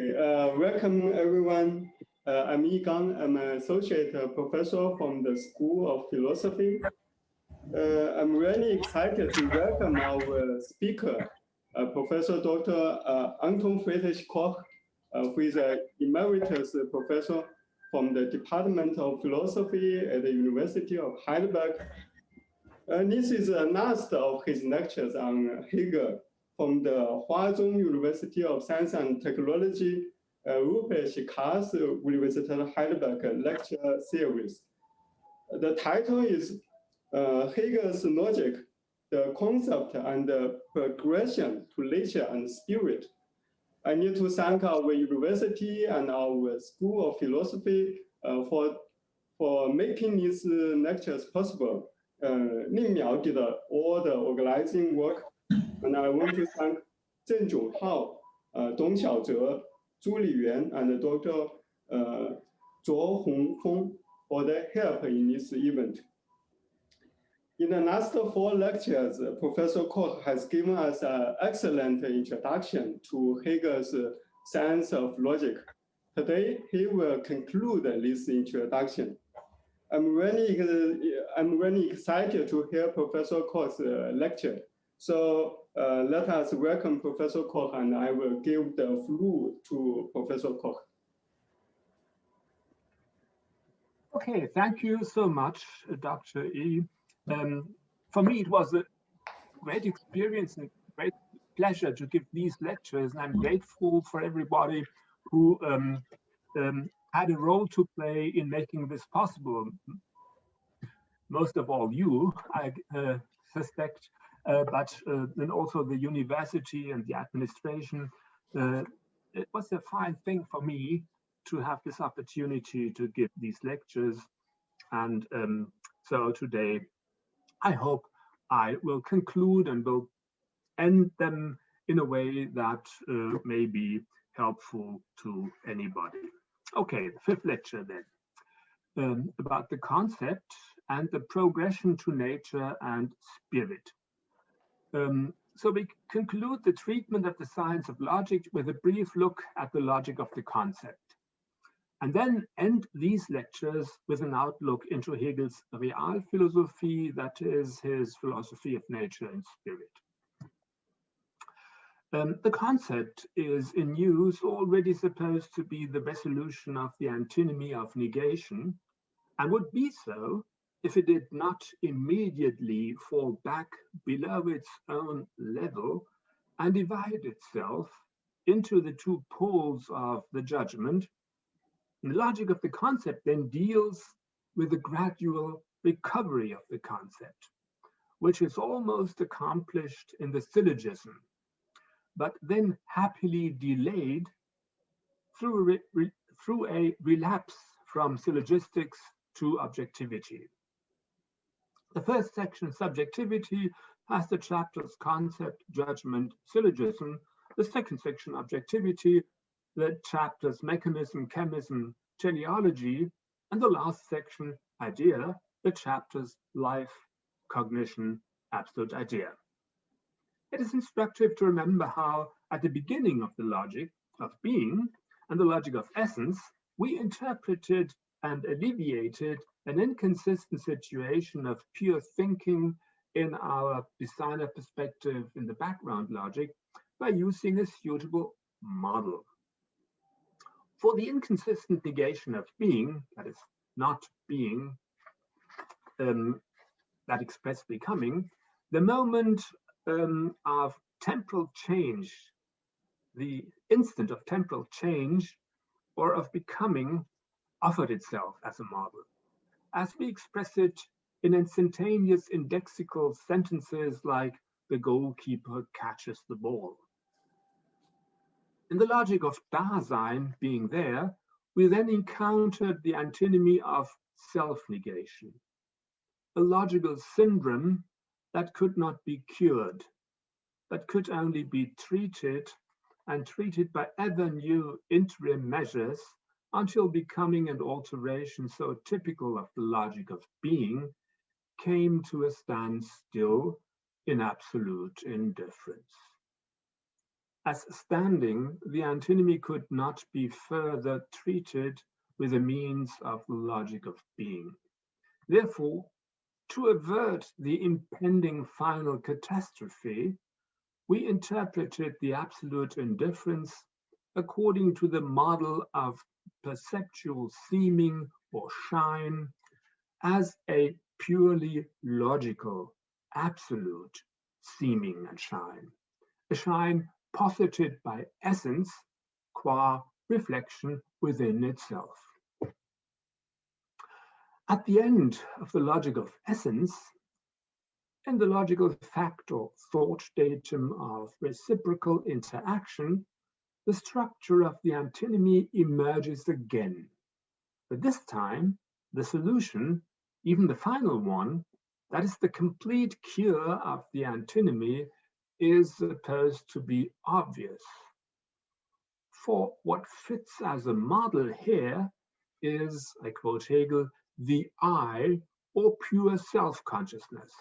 Welcome everyone. I'm Yi Gang. I'm an associate professor from the School of Philosophy. I'm really excited to welcome our speaker, Professor Dr. Anton Friedrich Koch, who is an emeritus professor from the Department of Philosophy at the University of Heidelberg. This is the last of his lectures on Hegel from the Huazhong University of Science and Technology, Karls Universität Heidelberg lecture series. The title is Hegel's Logic, the Concept and the Progression to Nature and Spirit. I need to thank our university and our School of Philosophy for making these lectures possible. Ning did all the organizing work. And I want to thank Zheng Zhonghao, Dong Xiaozhe, Zhu Liyuan, and Dr. Zhuo Hongfeng for their help in this event. In the last 4 lectures, Professor Koch has given us an excellent introduction to Hegel's science of logic. Today, he will conclude this introduction. I'm really excited to hear Professor Koch's lecture. So let us welcome Professor Koch, and I will give the floor to Professor Koch. Okay, thank you so much, Dr. Yi. For me, it was a great experience and great pleasure to give these lectures. And I'm grateful for everybody who had a role to play in making this possible. Most of all you, I suspect. But then also the university and the administration. It was a fine thing for me to have this opportunity to give these lectures. And so today, I hope I will conclude and will end them in a way that may be helpful to anybody. Okay, the 5th lecture then, about the concept and the progression to nature and spirit. So we conclude the treatment of the science of logic with a brief look at the logic of the concept, and then end these lectures with an outlook into Hegel's Realphilosophie, that is his philosophy of nature and spirit. The concept is in use already supposed to be the resolution of the antinomy of negation, and would be so if it did not immediately fall back below its own level and divide itself into the 2 poles of the judgment. The logic of the concept then deals with the gradual recovery of the concept, which is almost accomplished in the syllogism, but then happily delayed through a relapse from syllogistics to objectivity. The first section, Subjectivity, has the chapters Concept, Judgment, Syllogism. The second section, Objectivity, the chapters Mechanism, Chemism, Teleology. And the last section, Idea, the chapters Life, Cognition, Absolute Idea. It is instructive to remember how, at the beginning of the logic of being and the logic of essence, we interpreted and alleviated an inconsistent situation of pure thinking in our designer perspective in the background logic by using a suitable model. For the inconsistent negation of being, that is not being, that express becoming, the moment of temporal change, the instant of temporal change or of becoming offered itself as a model, as we express it in instantaneous indexical sentences like the goalkeeper catches the ball. In the logic of Dasein, being there, we then encountered the antinomy of self-negation, a logical syndrome that could not be cured, but could only be treated, and treated by ever new interim measures until becoming and alteration so typical of the logic of being came to a standstill in absolute indifference. As standing, the antinomy could not be further treated with the means of the logic of being. Therefore, to avert the impending final catastrophe, we interpreted the absolute indifference according to the model of perceptual seeming or shine as a purely logical, absolute seeming and shine, a shine posited by essence qua reflection within itself. At the end of the logic of essence, in the logical fact or thought datum of reciprocal interaction, the structure of the antinomy emerges again. But this time, the solution, even the final one, that is the complete cure of the antinomy, is supposed to be obvious. For what fits as a model here is, I quote Hegel, the I, or pure self-consciousness,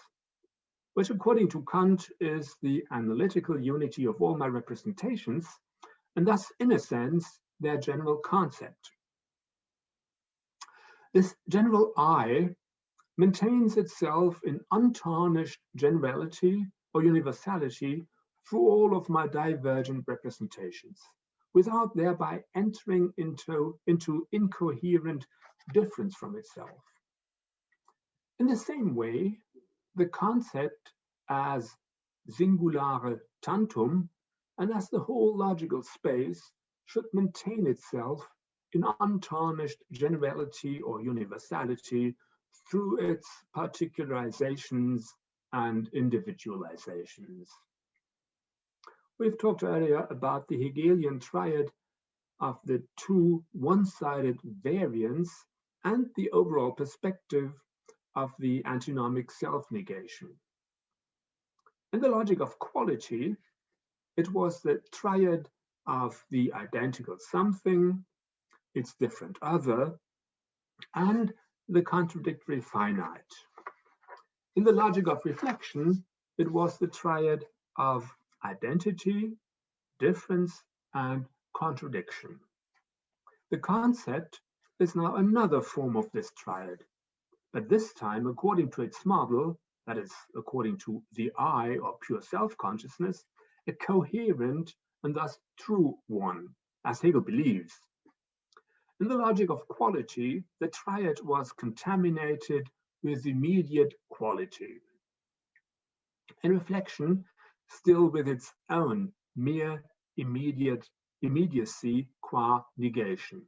which according to Kant is the analytical unity of all my representations, and thus, in a sense, their general concept. This general I maintains itself in untarnished generality or universality through all of my divergent representations, without thereby entering into incoherent difference from itself. In the same way, the concept as singulare tantum and as the whole logical space should maintain itself in untarnished generality or universality through its particularizations and individualizations. We've talked earlier about the Hegelian Triad of the two one-sided variants and the overall perspective of the antinomic self-negation. In the logic of quality, it was the triad of the identical something, its different other, and the contradictory finite. In the logic of reflection, it was the triad of identity, difference, and contradiction. The concept is now another form of this triad, but this time according to its model, that is, according to the I or pure self-consciousness, a coherent and thus true one, as Hegel believes. In the logic of quality, the triad was contaminated with immediate quality. In reflection, still with its own mere immediacy qua negation.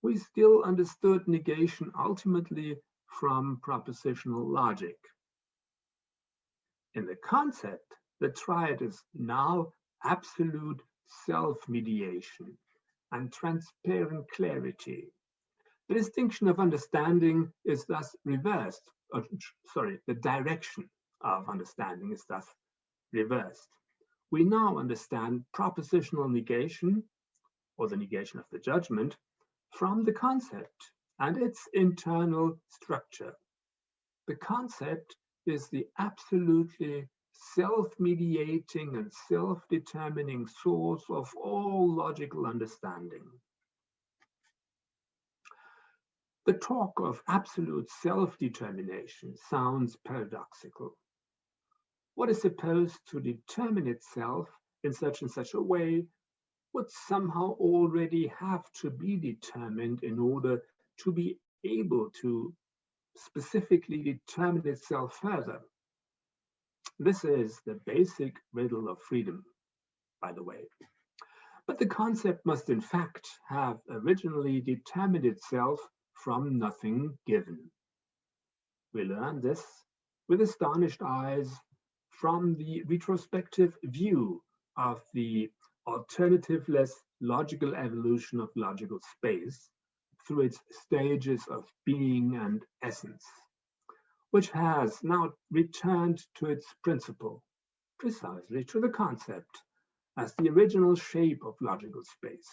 We still understood negation ultimately from propositional logic. In the concept, the triad is now absolute self-mediation and transparent clarity. The distinction of understanding is thus reversed. The direction of understanding is thus reversed. We now understand propositional negation, or the negation of the judgment, from the concept and its internal structure. The concept is the absolutely self-mediating and self-determining source of all logical understanding. The talk of absolute self-determination sounds paradoxical. What is supposed to determine itself in such and such a way would somehow already have to be determined in order to be able to specifically determine itself further. This is the basic riddle of freedom, by the way. But the concept must in fact have originally determined itself from nothing given. We learn this with astonished eyes from the retrospective view of the alternativeless logical evolution of logical space through its stages of being and essence, which has now returned to its principle, precisely to the concept, as the original shape of logical space.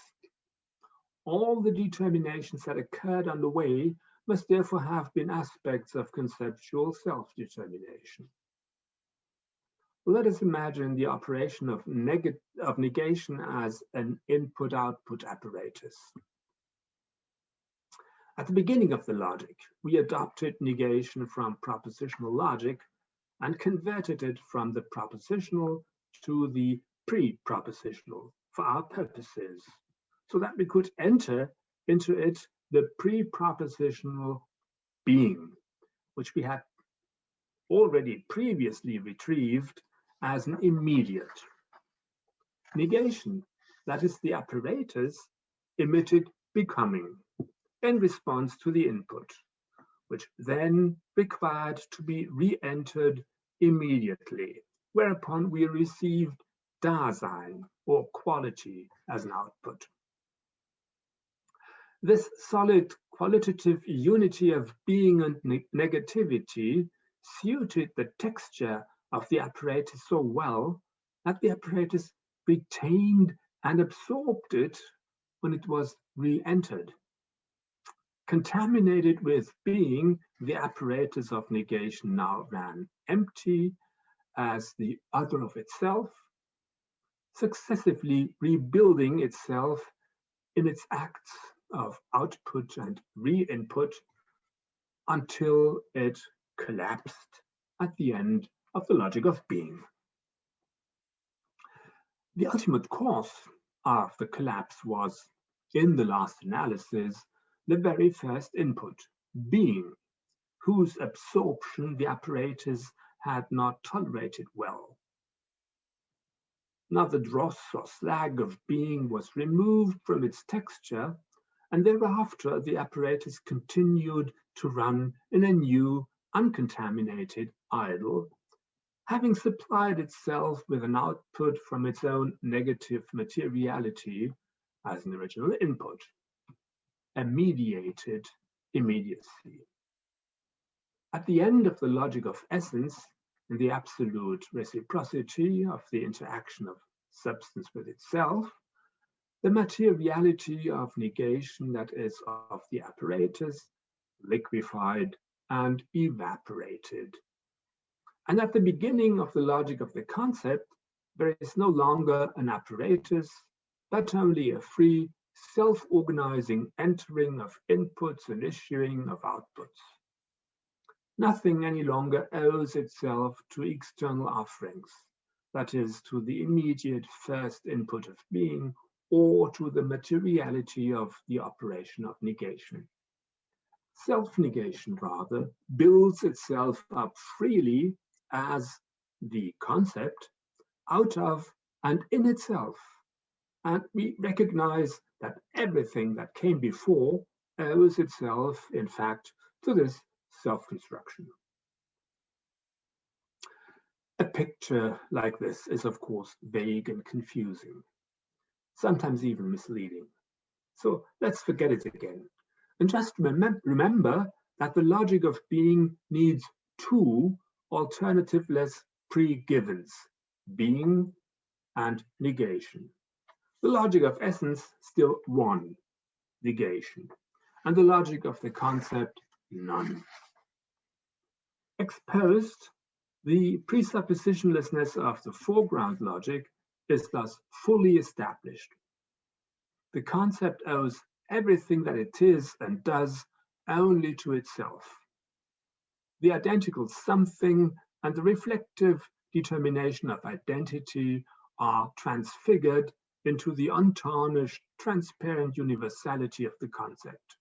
All the determinations that occurred on the way must therefore have been aspects of conceptual self-determination. Let us imagine the operation of negation as an input-output apparatus. At the beginning of the logic, we adopted negation from propositional logic and converted it from the propositional to the pre-propositional for our purposes, so that we could enter into it the pre-propositional being, which we had already previously retrieved as an immediate. Negation, that is the apparatus, emitted becoming in response to the input, which then required to be re-entered immediately, whereupon we received Dasein, or quality, as an output. This solid qualitative unity of being and negativity suited the texture of the apparatus so well that the apparatus retained and absorbed it when it was re-entered. Contaminated with being, the apparatus of negation now ran empty as the other of itself, successively rebuilding itself in its acts of output and re-input until it collapsed at the end of the logic of being. The ultimate cause of the collapse was, in the last analysis, the very first input, being, whose absorption the apparatus had not tolerated well. Now the dross or slag of being was removed from its texture, and thereafter the apparatus continued to run in a new, uncontaminated idol, having supplied itself with an output from its own negative materiality as an original input, a mediated immediacy. At the end of the logic of essence, in the absolute reciprocity of the interaction of substance with itself, the materiality of negation, that is, of the apparatus, liquefied and evaporated. And at the beginning of the logic of the concept, there is no longer an apparatus, but only a free, self-organizing entering of inputs and issuing of outputs. Nothing any longer owes itself to external offerings, that is, to the immediate first input of being, or to the materiality of the operation of negation. Self-negation, rather, builds itself up freely as the concept out of and in itself, and we recognize that everything that came before owes itself, in fact, to this self-construction. A picture like this is, of course, vague and confusing, sometimes even misleading. So let's forget it again. And just remember that the logic of being needs two alternativeless pre-givens, being and negation. The logic of essence, still one, negation. And the logic of the concept, none. Exposed, the presuppositionlessness of the foreground logic is thus fully established. The concept owes everything that it is and does only to itself. The identical something and the reflective determination of identity are transfigured into the untarnished, transparent universality of the concept.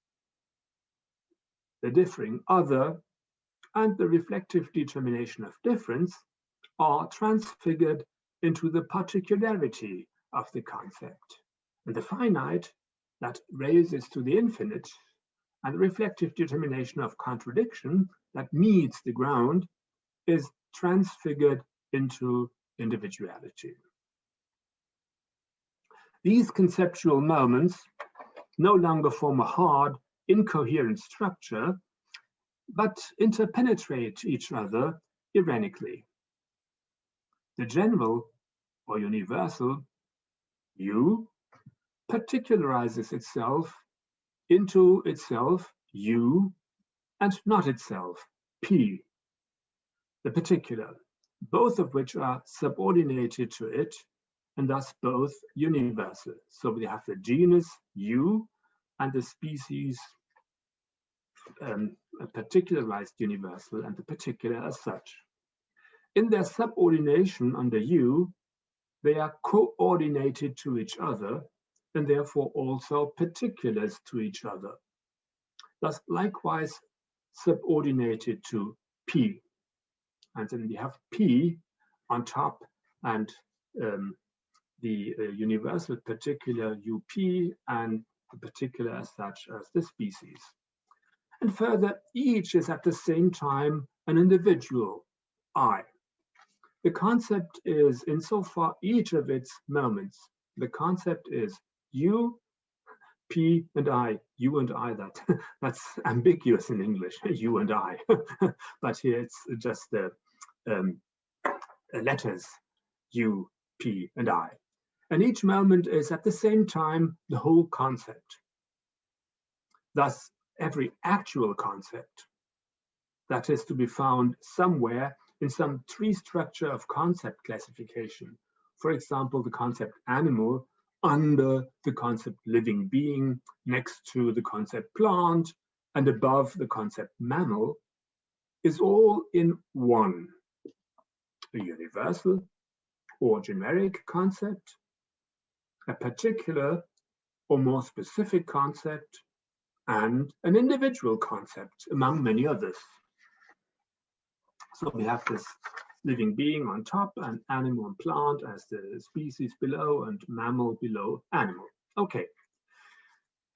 The differing other and the reflective determination of difference are transfigured into the particularity of the concept. And the finite that raises to the infinite and the reflective determination of contradiction that meets the ground is transfigured into individuality. These conceptual moments no longer form a hard, incoherent structure, but interpenetrate each other ironically. The general or universal, you, particularizes itself into itself, you, and not itself, p. The particular, both of which are subordinated to it, and thus both universal. So we have the genus U and the species, a particularized universal and the particular as such. In their subordination under U, they are coordinated to each other and therefore also particulars to each other. Thus, likewise subordinated to P. And then we have P on top and the universal particular UP and the particular as such as the species. And further, each is at the same time an individual, I. The concept is, insofar each of its moments, the concept is you, P, and I. You and I, that's ambiguous in English, you and I. But here it's just the letters, U, P, and I. And each moment is at the same time the whole concept. Thus, every actual concept that is to be found somewhere in some tree structure of concept classification. For example, the concept animal under the concept living being, next to the concept plant, and above the concept mammal, is all in one, a universal or generic concept, a particular or more specific concept, and an individual concept, among many others. So we have this living being on top and animal and plant as the species below and mammal below animal. Okay.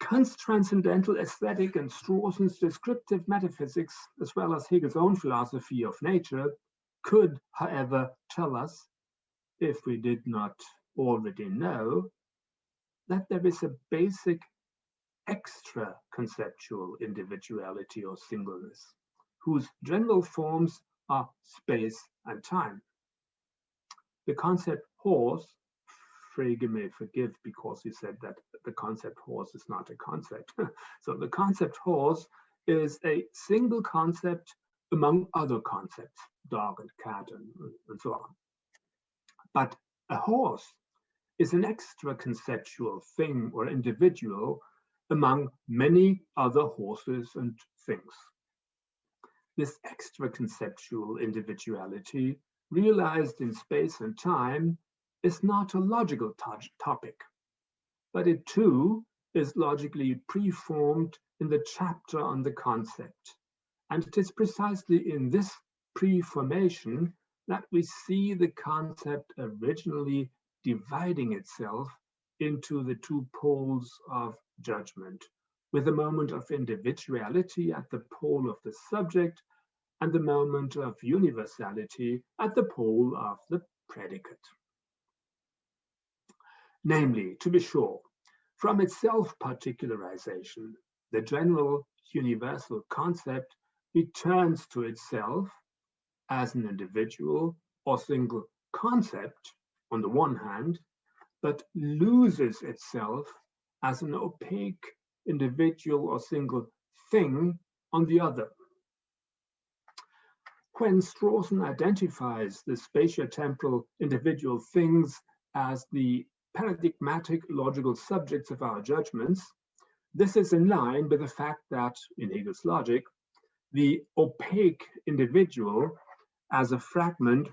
Kant's transcendental aesthetic and Strawson's descriptive metaphysics, as well as Hegel's own philosophy of nature, could, however, tell us, if we did not already know, that there is a basic extra conceptual individuality or singleness, whose general forms are space and time. The concept horse, Frege may forgive because he said that the concept horse is not a concept. So the concept horse is a single concept among other concepts, dog and cat and so on. But a horse is an extra conceptual thing or individual among many other horses and things. This extra conceptual individuality, realized in space and time, is not a logical topic, but it too is logically preformed in the chapter on the concept. And it is precisely in this preformation that we see the concept originally dividing itself into the two poles of judgment, with a moment of individuality at the pole of the subject and the moment of universality at the pole of the predicate. Namely, to be sure, from its self-particularization, the general universal concept returns to itself as an individual or single concept on the one hand, but loses itself as an opaque individual or single thing on the other. When Strawson identifies the spatiotemporal individual things as the paradigmatic logical subjects of our judgments, this is in line with the fact that, in Hegel's logic, the opaque individual as a fragment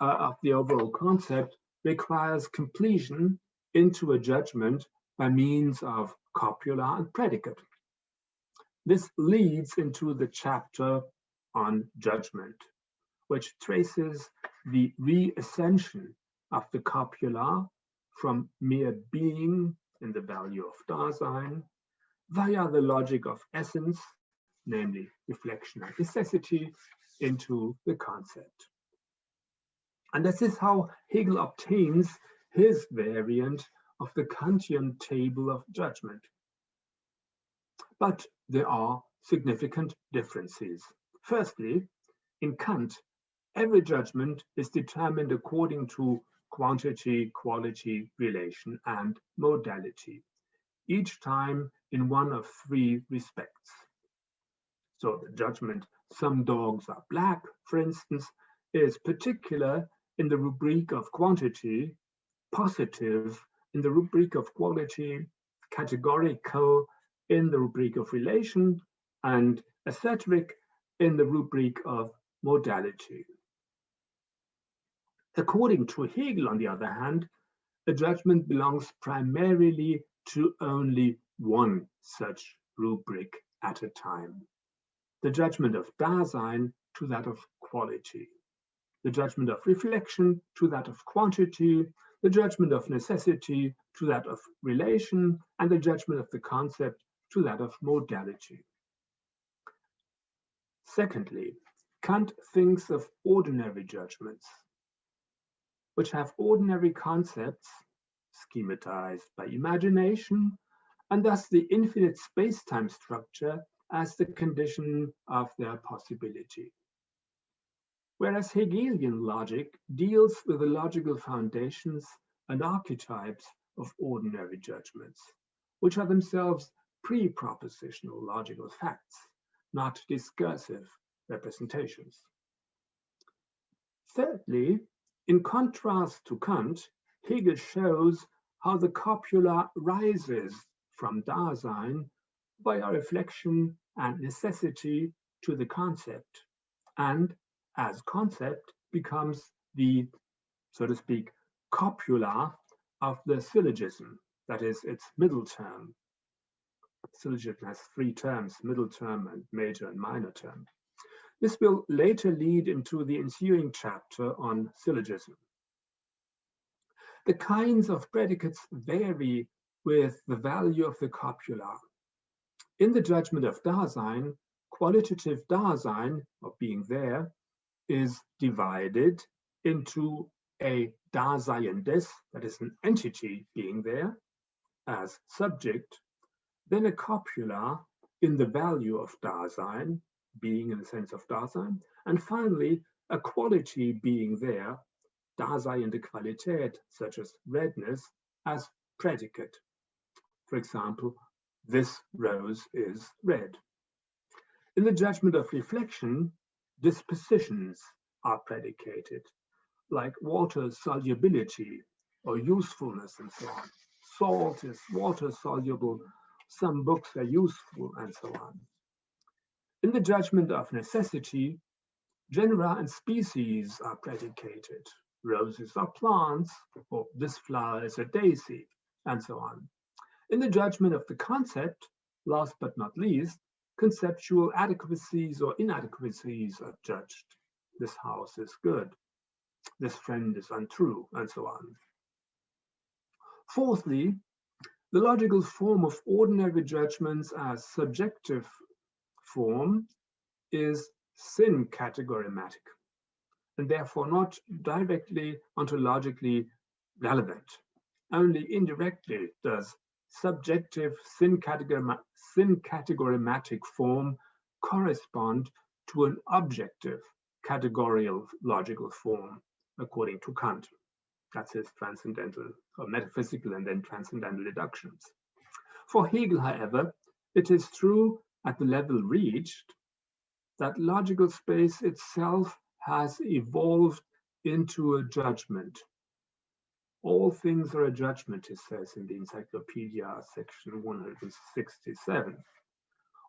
of the overall concept requires completion into a judgment by means of copula and predicate. This leads into the chapter on judgment, which traces the reascension of the copula from mere being in the value of Dasein via the logic of essence, namely reflection and necessity, into the concept. And this is how Hegel obtains his variant of the Kantian table of judgment. But there are significant differences. Firstly, in Kant, every judgment is determined according to quantity, quality, relation, and modality, each time in one of three respects. So the judgment, some dogs are black, for instance, is particular in the rubric of quantity, positive in the rubric of quality, categorical in the rubric of relation, and aesthetic in the rubric of modality. According to Hegel, on the other hand, a judgment belongs primarily to only one such rubric at a time. The judgment of Dasein to that of quality, the judgment of reflection to that of quantity, the judgment of necessity to that of relation, and the judgment of the concept to that of modality. Secondly, Kant thinks of ordinary judgments, which have ordinary concepts schematized by imagination, and thus the infinite space-time structure as the condition of their possibility. Whereas Hegelian logic deals with the logical foundations and archetypes of ordinary judgments, which are themselves pre-propositional logical facts, not discursive representations. Thirdly, in contrast to Kant, Hegel shows how the copula rises from Dasein via reflection and necessity to the concept, and as concept becomes the, so to speak, copula of the syllogism, that is its middle term. Syllogism has three terms, middle term and major and minor term. This will later lead into the ensuing chapter on syllogism. The kinds of predicates vary with the value of the copula. In the judgment of Dasein, qualitative Dasein, of being there, is divided into a Daseiendes, that is an entity being there, as subject, then a copula in the value of Dasein, being in the sense of Dasein, and finally a quality being there, Daseiende Qualität, such as redness, as predicate. For example, this rose is red. In the judgment of reflection, dispositions are predicated, like water solubility or usefulness and so on. Salt is water soluble, some books are useful, and so on. In the judgment of necessity, genera and species are predicated. Roses are plants, or this flower is a daisy, and so on. In the judgment of the concept, last but not least, conceptual adequacies or inadequacies are judged. This house is good. This friend is untrue, and so on. Fourthly, the logical form of ordinary judgments as subjective form is syn-categorematic, and therefore not directly ontologically relevant. Only indirectly does subjective syn-categorematic form correspond to an objective categorical logical form, according to Kant. That's his transcendental or metaphysical and then transcendental deductions. For Hegel, however, it is true at the level reached that logical space itself has evolved into a judgment. All things are a judgment, he says in the Encyclopedia, section 167.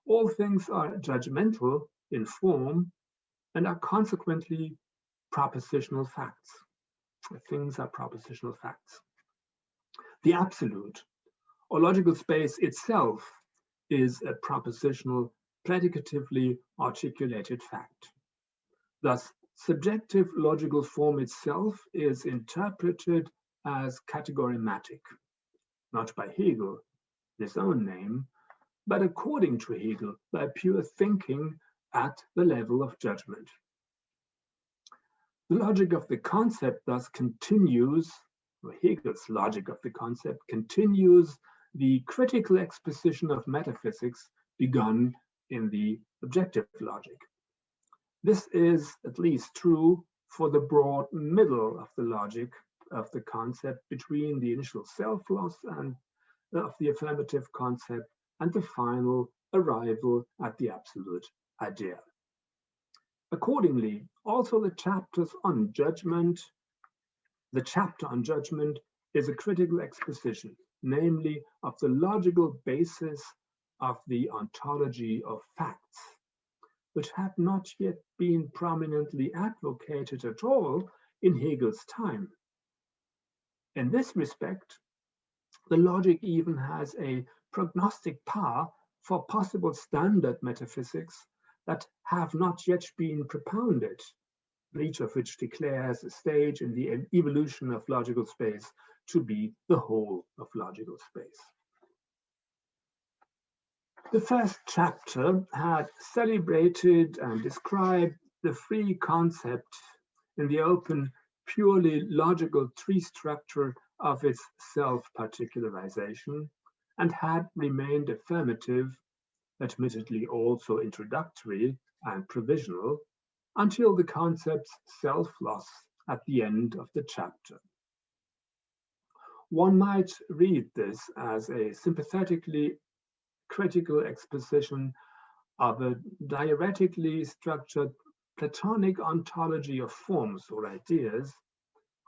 All things are judgmental in form and are consequently propositional facts. Things are propositional facts. The absolute, or logical space itself, is a propositional, predicatively articulated fact. Thus, subjective logical form itself is interpreted as categorematic, not by Hegel, his own name, but according to Hegel, by pure thinking at the level of judgment. The logic of the concept thus continues, or Hegel's logic of the concept continues the critical exposition of metaphysics begun in the objective logic. This is at least true for the broad middle of the logic of the concept between the initial self-loss and of the affirmative concept and the final arrival at the absolute idea. Accordingly, also the chapter on judgment is a critical exposition, namely of the logical basis of the ontology of facts, which had not yet been prominently advocated at all in Hegel's time. In this respect, the logic even has a prognostic power for possible standard metaphysics that have not yet been propounded, each of which declares a stage in the evolution of logical space to be the whole of logical space. The first chapter had celebrated and described the free concept in the open, purely logical tree structure of its self-particularization, and had remained affirmative, admittedly also introductory and provisional, until the concept's self-loss at the end of the chapter. One might read this as a sympathetically critical exposition of a diaretically structured Platonic ontology of forms or ideas,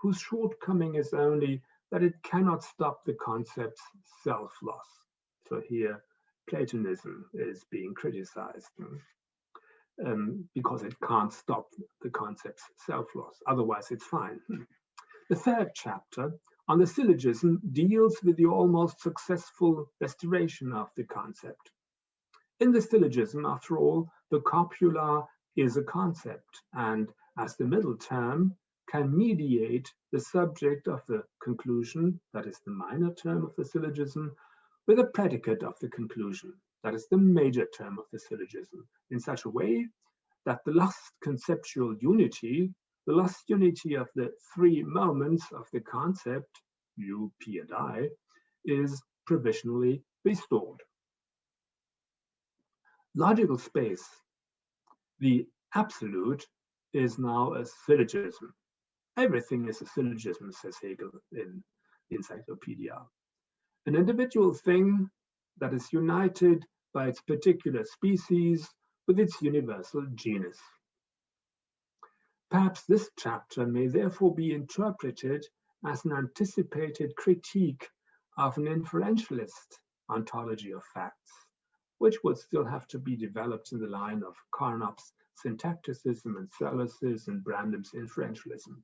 whose shortcoming is only that it cannot stop the concept's self-loss. So here, Platonism is being criticized because it can't stop the concept's self-loss. Otherwise, it's fine. The third chapter on the syllogism deals with the almost successful restoration of the concept. In the syllogism, after all, the copula is a concept, and as the middle term can mediate the subject of the conclusion, that is the minor term of the syllogism, with a predicate of the conclusion, that is the major term of the syllogism, in such a way that the lost conceptual unity, the lost unity of the three moments of the concept, you, P, and I, is provisionally restored. Logical space, the absolute, is now a syllogism. Everything is a syllogism, says Hegel in the Encyclopedia. An individual thing that is united by its particular species with its universal genus. Perhaps this chapter may therefore be interpreted as an anticipated critique of an inferentialist ontology of facts, which would still have to be developed in the line of Carnap's syntacticism and Sellers's and Brandam's inferentialism.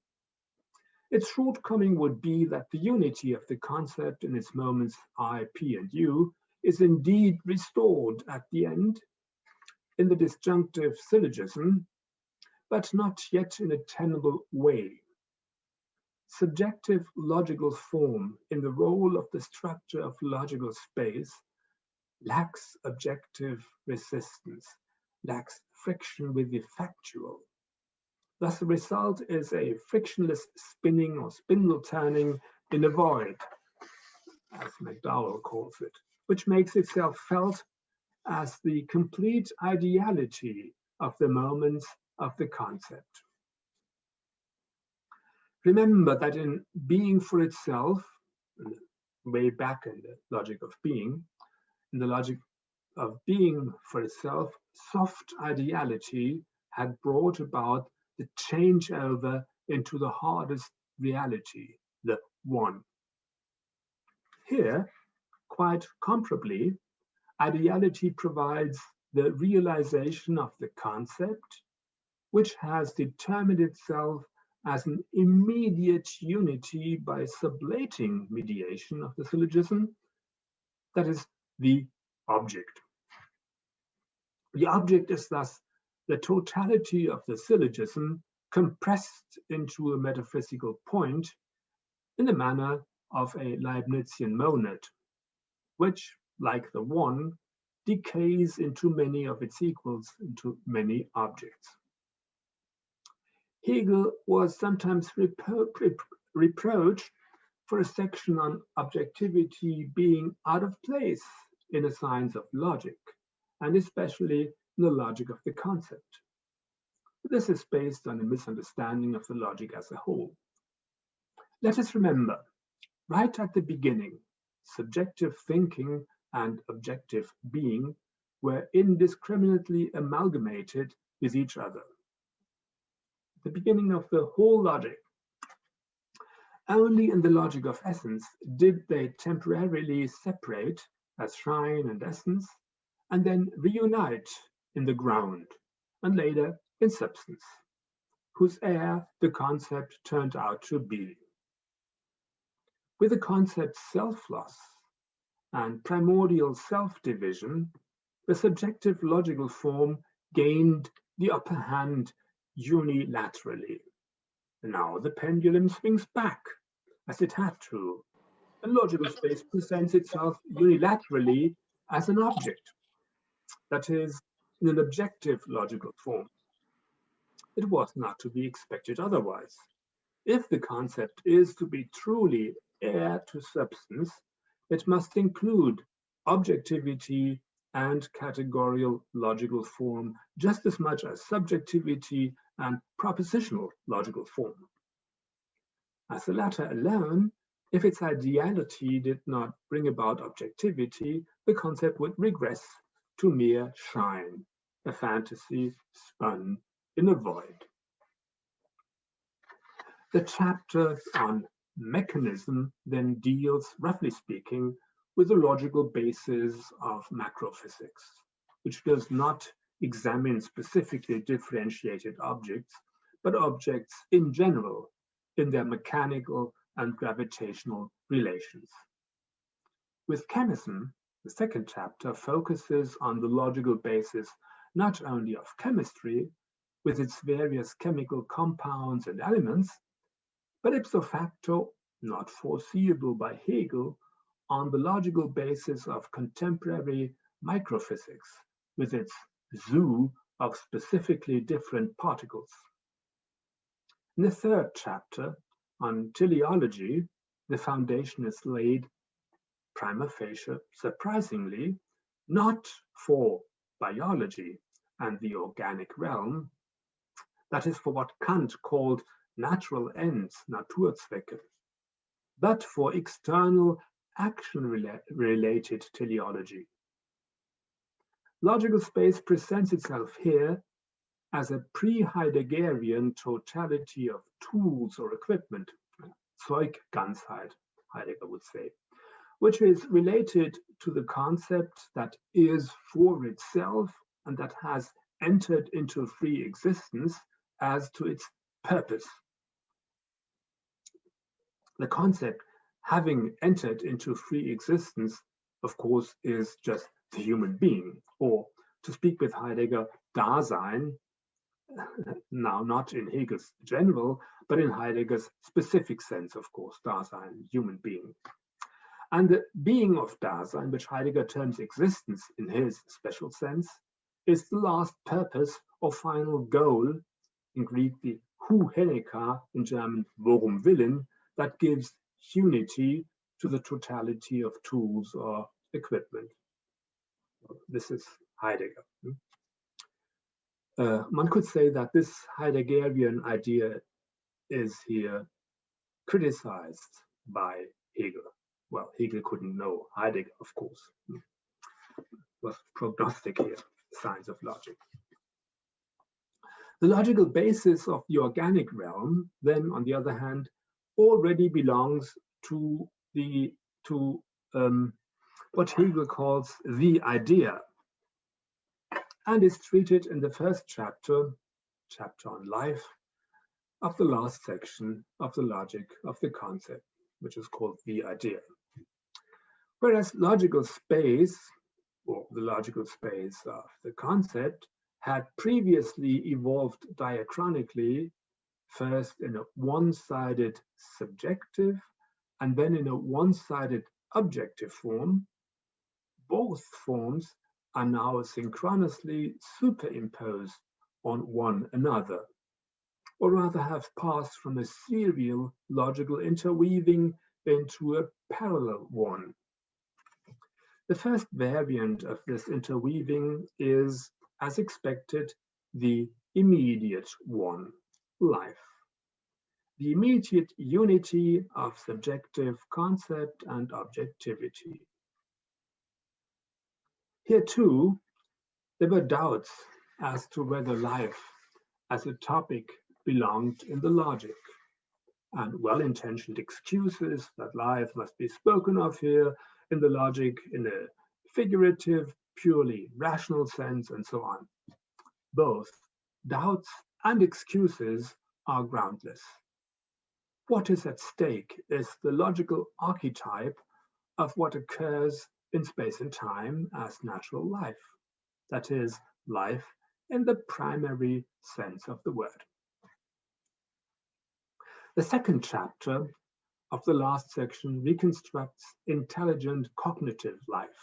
Its shortcoming would be that the unity of the concept in its moments I, P, and U is indeed restored at the end in the disjunctive syllogism, but not yet in a tenable way. Subjective logical form in the role of the structure of logical space lacks objective resistance, lacks friction with the factual. Thus, the result is a frictionless spinning or spindle turning in a void, as McDowell calls it, which makes itself felt as the complete ideality of the moments of the concept. Remember that in being for itself, way back in the logic of being, in the logic of being for itself, soft ideality had brought about the changeover into the hardest reality, the one. Here, quite comparably, ideality provides the realization of the concept, which has determined itself as an immediate unity by sublating mediation of the syllogism, that is, the object. The object is thus the totality of the syllogism compressed into a metaphysical point in the manner of a Leibnizian monad, which, like the one, decays into many of its equals, into many objects. Hegel was sometimes reproached for a section on objectivity being out of place in a science of logic, and especially in the logic of the concept. This is based on a misunderstanding of the logic as a whole. Let us remember, right at the beginning, subjective thinking and objective being were indiscriminately amalgamated with each other. the beginning of the whole logic. Only in the logic of essence did they temporarily separate as shine and essence, and then reunite in the ground, and later in substance, whose air the concept turned out to be. With the concept self-loss and primordial self-division, the subjective logical form gained the upper hand unilaterally. Now the pendulum swings back, as it had to, and logical space presents itself unilaterally as an object, that is, in an objective logical form. It was not to be expected otherwise. If the concept is to be truly heir to substance, it must include objectivity and categorical logical form just as much as subjectivity and propositional logical form. As the latter alone, if its ideality did not bring about objectivity, the concept would regress to mere shine, a fantasy spun in a void. The chapter on mechanism then deals, roughly speaking, with the logical basis of macrophysics, which does not examine specifically differentiated objects, but objects in general in their mechanical and gravitational relations. With chemism, the second chapter focuses on the logical basis not only of chemistry, with its various chemical compounds and elements, but ipso facto, not foreseeable by Hegel, on the logical basis of contemporary microphysics, with its zoo of specifically different particles. In the third chapter, on teleology, the foundation is laid, prima facie, surprisingly, not for biology and the organic realm, that is for what Kant called natural ends, Naturzwecke, but for external action-related teleology. Logical space presents itself here as a pre-Heideggerian totality of tools or equipment, Zeugganzheit, Heidegger would say, which is related to the concept that is for itself and that has entered into free existence as to its purpose. The concept having entered into free existence, of course, is just the human being, or to speak with Heidegger, Dasein, now not in Hegel's general, but in Heidegger's specific sense, of course, Dasein, human being. And the being of Dasein, which Heidegger terms existence in his special sense, is the last purpose or final goal, in Greek the Hu Heneka, in German Worum Willen, that gives unity to the totality of tools or equipment. This is Heidegger. One could say that this Heideggerian idea is here criticized by Hegel. Well, Hegel couldn't know Heidegger, of course. It was prognostic here, science of logic. The logical basis of the organic realm, then, on the other hand, already belongs to what Hegel calls the idea, and is treated in the first chapter on life, of the last section of the logic of the concept, which is called the idea. Whereas logical space, or the logical space of the concept, had previously evolved diachronically, first in a one-sided subjective and then in a one-sided objective form, both forms are now synchronously superimposed on one another, or rather have passed from a serial logical interweaving into a parallel one. The first variant of this interweaving is, as expected, the immediate one, life. The immediate unity of subjective concept and objectivity. Here too, there were doubts as to whether life as a topic belonged in the logic, and well-intentioned excuses that life must be spoken of here in the logic in a figurative, purely rational sense, and so on. Both doubts and excuses are groundless. What is at stake is the logical archetype of what occurs in space and time as natural life, that is, life in the primary sense of the word. The second chapter of the last section reconstructs intelligent cognitive life,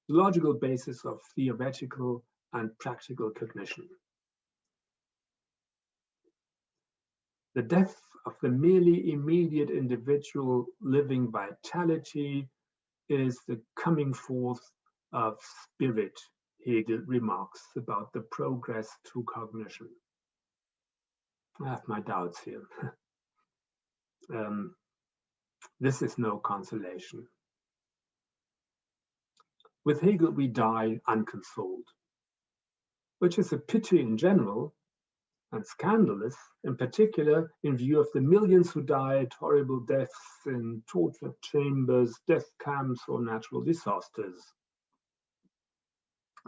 the logical basis of theoretical and practical cognition. The death of the merely immediate individual living vitality is the coming forth of spirit, Hegel remarks about the progress to cognition. I have my doubts here. This is no consolation. With Hegel, we die unconsoled, which is a pity in general, and scandalous, in particular, in view of the millions who died horrible deaths in torture chambers, death camps, or natural disasters.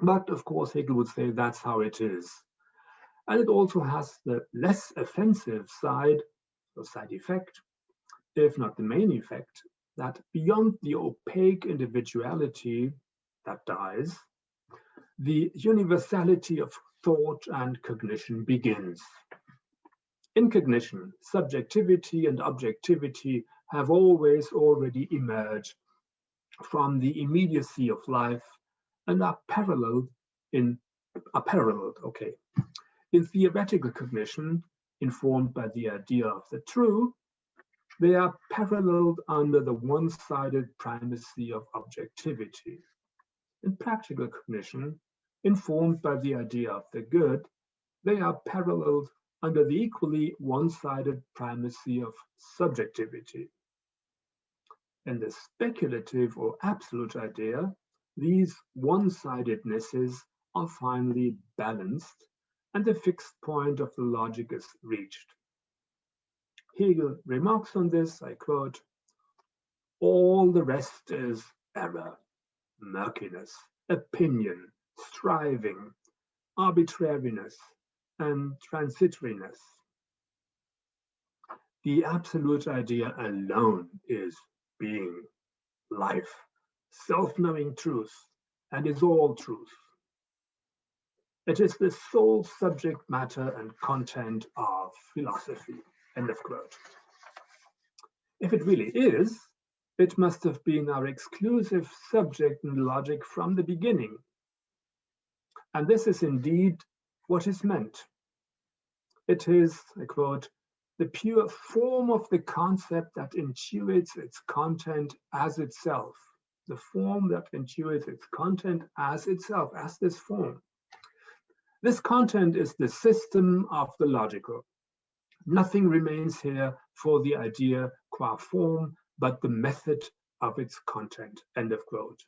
But of course, Hegel would say that's how it is. And it also has the less offensive side, or side effect, if not the main effect, that beyond the opaque individuality that dies, the universality of thought and cognition begins. In cognition, subjectivity and objectivity have always already emerged from the immediacy of life and are paralleled. In theoretical cognition, informed by the idea of the true, they are paralleled under the one-sided primacy of objectivity. In practical cognition, informed by the idea of the good, they are paralleled under the equally one-sided primacy of subjectivity. In the speculative or absolute idea, these one-sidednesses are finally balanced and the fixed point of the logic is reached. Hegel remarks on this, I quote, "All the rest is error, murkiness, opinion, striving, arbitrariness, and transitoriness. The absolute idea alone is being, life, self-knowing truth, and is all truth. It is the sole subject matter and content of philosophy." End of quote. If it really is, it must have been our exclusive subject in logic from the beginning. And this is indeed what is meant. It is, I quote, "the pure form of the concept that intuits its content as itself." The form that intuits its content as itself, as this form. This content is the system of the logical. Nothing remains here for the idea qua form, but the method of its content. End of quote.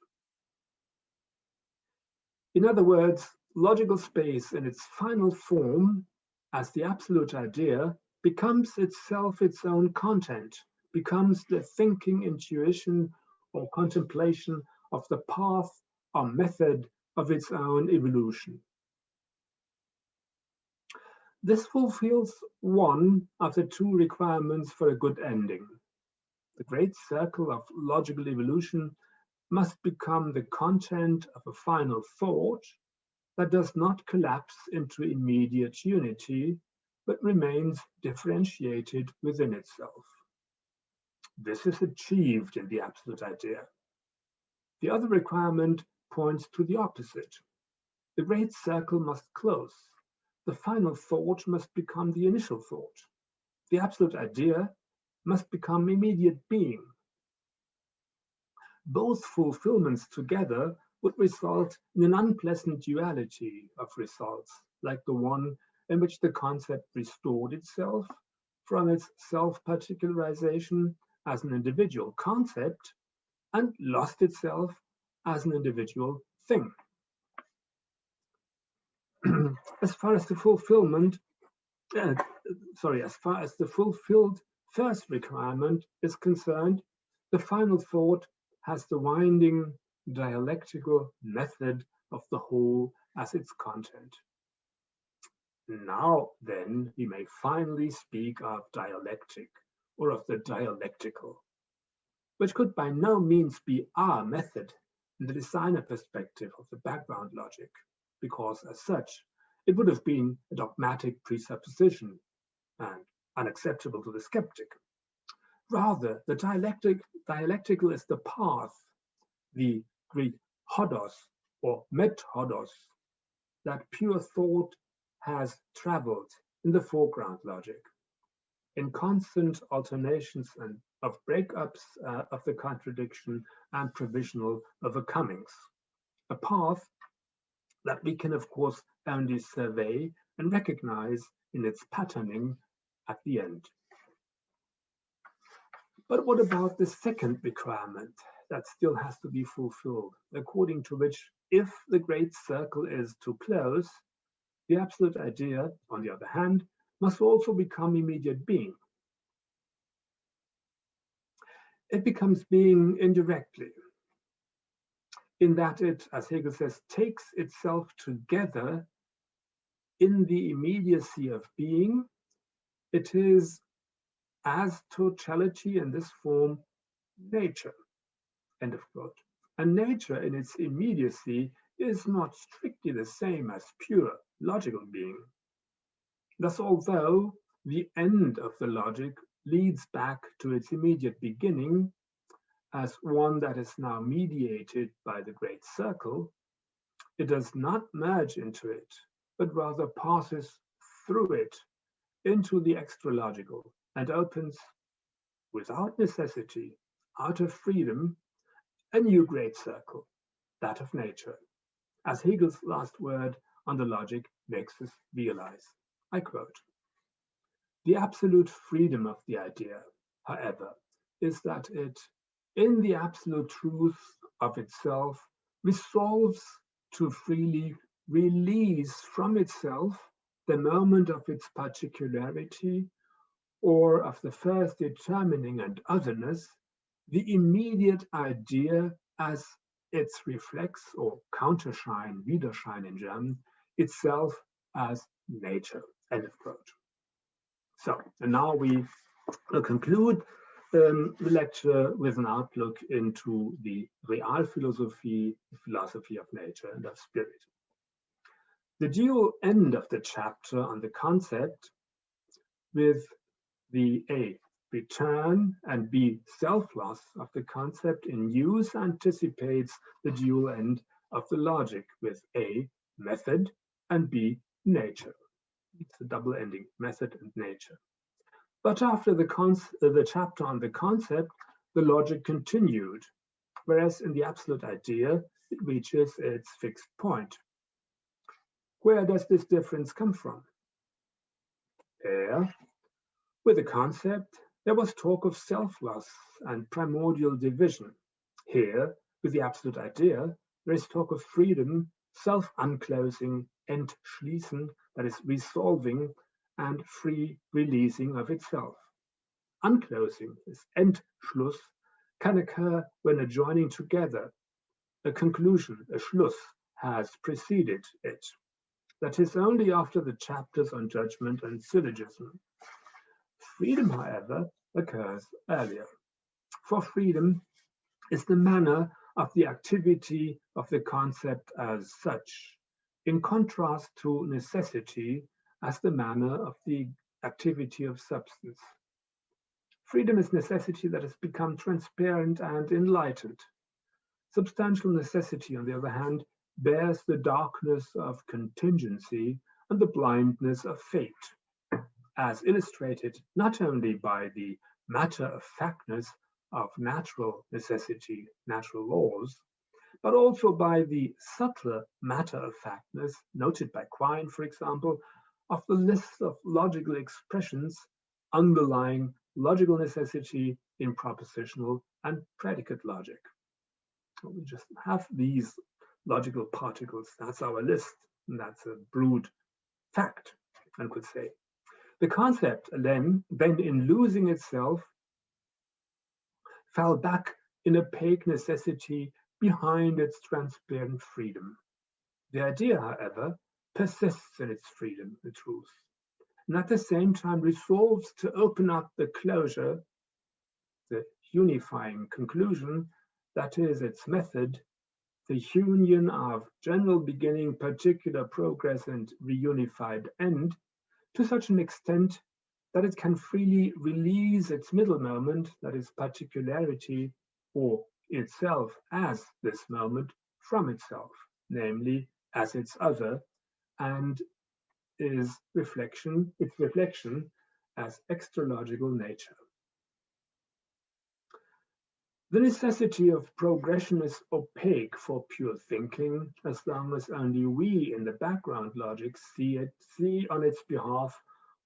In other words, logical space in its final form, as the absolute idea, becomes itself its own content, becomes the thinking intuition or contemplation of the path or method of its own evolution. This fulfills one of the two requirements for a good ending. The great circle of logical evolution must become the content of a final thought that does not collapse into immediate unity, but remains differentiated within itself. This is achieved in the absolute idea. The other requirement points to the opposite. The great circle must close. The final thought must become the initial thought. The absolute idea must become immediate being. Both fulfillments together would result in an unpleasant duality of results, like the one in which the concept restored itself from its self-particularization as an individual concept and lost itself as an individual thing. As far as the fulfillment, far as the fulfilled first requirement is concerned, the final thought has the winding dialectical method of the whole as its content. Now then, we may finally speak of dialectic, or of the dialectical, which could by no means be our method in the designer perspective of the background logic, because as such, it would have been a dogmatic presupposition and unacceptable to the skeptic. Rather, the dialectical is the path, the Greek hodos or methodos, that pure thought has traveled in the foreground logic, in constant alternations and of breakups of the contradiction and provisional overcomings. A path that we can, of course, only survey and recognize in its patterning at the end. But what about the second requirement that still has to be fulfilled, according to which, if the great circle is to close, the absolute idea, on the other hand, must also become immediate being. It becomes being indirectly, in that it, as Hegel says, takes itself together in the immediacy of being. It is, as totality in this form, nature, end of quote. And nature in its immediacy is not strictly the same as pure logical being. Thus, although the end of the logic leads back to its immediate beginning as one that is now mediated by the great circle, it does not merge into it, but rather passes through it into the extra-logical and opens, without necessity, out of freedom, a new great circle, that of nature, as Hegel's last word on the logic makes us realize. I quote, "The absolute freedom of the idea, however, is that it, in the absolute truth of itself, resolves to freely release from itself the moment of its particularity or of the first determining and otherness, the immediate idea as its reflex or countershine, Widerschein in German, itself as nature," end of quote. So, and now we will conclude the lecture with an outlook into the Realphilosophie, the philosophy of nature and of spirit. The dual end of the chapter on the concept, with the A, return, and B, self-loss of the concept in use, anticipates the dual end of the logic with A, method, and B, nature. It's a double ending, method and nature. But after the chapter on the concept, the logic continued, whereas in the absolute idea, it reaches its fixed point. Where does this difference come from? There, with the concept, there was talk of self-loss and primordial division. Here, with the absolute idea, there is talk of freedom, self-unclosing, entschließen, that is resolving and free releasing of itself. Unclosing, this Entschluss, can occur when a joining together, a conclusion, a Schluss, has preceded it. That is only after the chapters on judgment and syllogism. Freedom, however, occurs earlier. For freedom is the manner of the activity of the concept as such, in contrast to necessity as the manner of the activity of substance. Freedom is necessity that has become transparent and enlightened. Substantial necessity, on the other hand, bears the darkness of contingency and the blindness of fate, as illustrated not only by the matter-of-factness of natural necessity, natural laws, but also by the subtler matter-of-factness noted by Quine, for example, of the list of logical expressions underlying logical necessity in propositional and predicate logic. We just have these logical particles. That's our list, and that's a brute fact, one could say. The concept then in losing itself, fell back in opaque necessity behind its transparent freedom. The idea, however, persists in its freedom, the truth, and at the same time resolves to open up the closure, the unifying conclusion, that is its method, the union of general beginning, particular progress, and reunified end, to such an extent that it can freely release its middle moment, that is particularity, or itself as this moment, from itself, namely as its other, and its reflection as extralogical nature. The necessity of progression is opaque for pure thinking, as long as only we in the background logic see on its behalf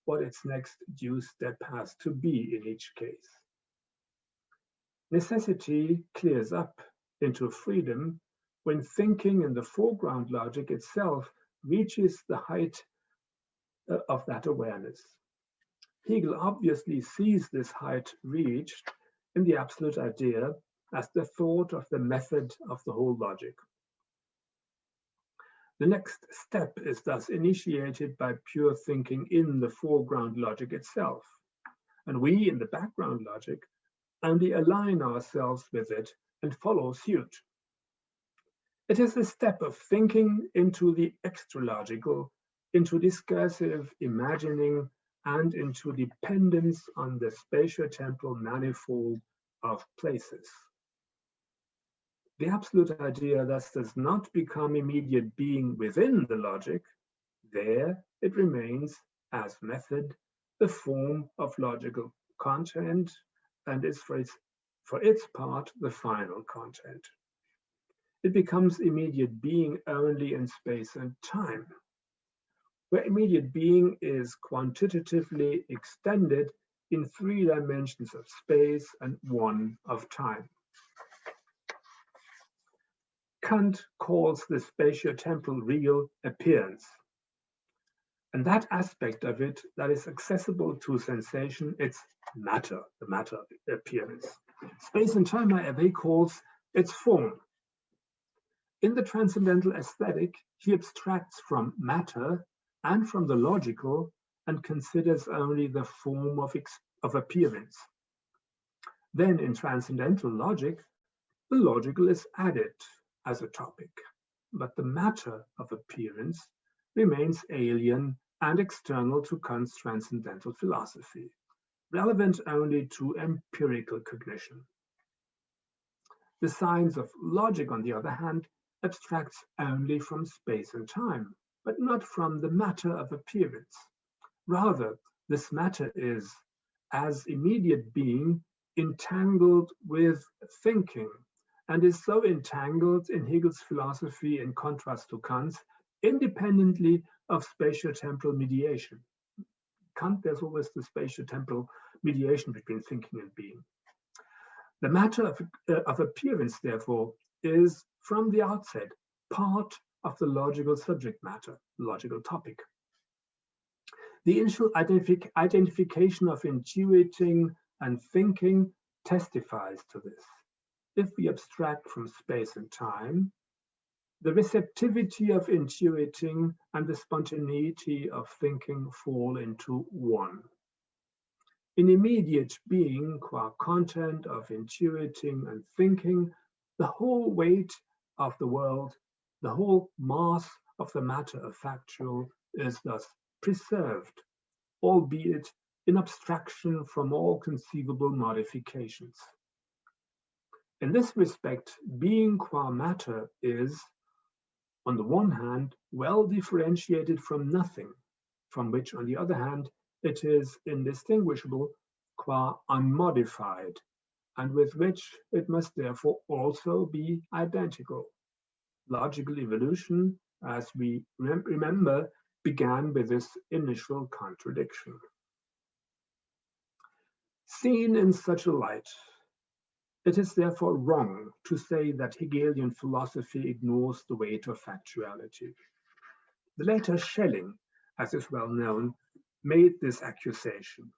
what its next due step has to be in each case. Necessity clears up into freedom when thinking in the foreground logic itself reaches the height of that awareness. Hegel obviously sees this height reached in the absolute idea as the thought of the method of the whole logic. The next step is thus initiated by pure thinking in the foreground logic itself, and we in the background logic only align ourselves with it and follow suit. It is the step of thinking into the extralogical, into discursive imagining, and into dependence on the spatio-temporal manifold of places. The absolute idea thus does not become immediate being within the logic. There it remains as method, the form of logical content, and is for its part the final content. It becomes immediate being only in space and time, where immediate being is quantitatively extended in 3 dimensions of space and 1 of time. Kant calls the spatio-temporal real appearance, and that aspect of it that is accessible to sensation, its matter, the matter appearance. Space and time, however, he calls its form. In the transcendental aesthetic, he abstracts from matter and from the logical and considers only the form of appearance. Then in transcendental logic, the logical is added as a topic, but the matter of appearance remains alien and external to Kant's transcendental philosophy, relevant only to empirical cognition. The science of logic, on the other hand, abstracts only from space and time, but not from the matter of appearance. Rather, this matter is, as immediate being, entangled with thinking, and is so entangled in Hegel's philosophy in contrast to Kant's, independently of spatio-temporal mediation. Kant, there's always the spatio-temporal mediation between thinking and being. The matter of appearance, therefore, is from the outset part of the logical subject matter, logical topic. The initial identification of intuiting and thinking testifies to this. If we abstract from space and time, the receptivity of intuiting and the spontaneity of thinking fall into one. In immediate being, qua content of intuiting and thinking, the whole weight of the world, the whole mass of the matter of factual is thus preserved, albeit in abstraction from all conceivable modifications. In this respect, being qua matter is, on the one hand, well differentiated from nothing, from which, on the other hand, it is indistinguishable qua unmodified, and with which it must therefore also be identical. Logical evolution, as we remember, began with this initial contradiction. Seen in such a light, it is therefore wrong to say that Hegelian philosophy ignores the weight of factuality. The later Schelling, as is well known, made this accusation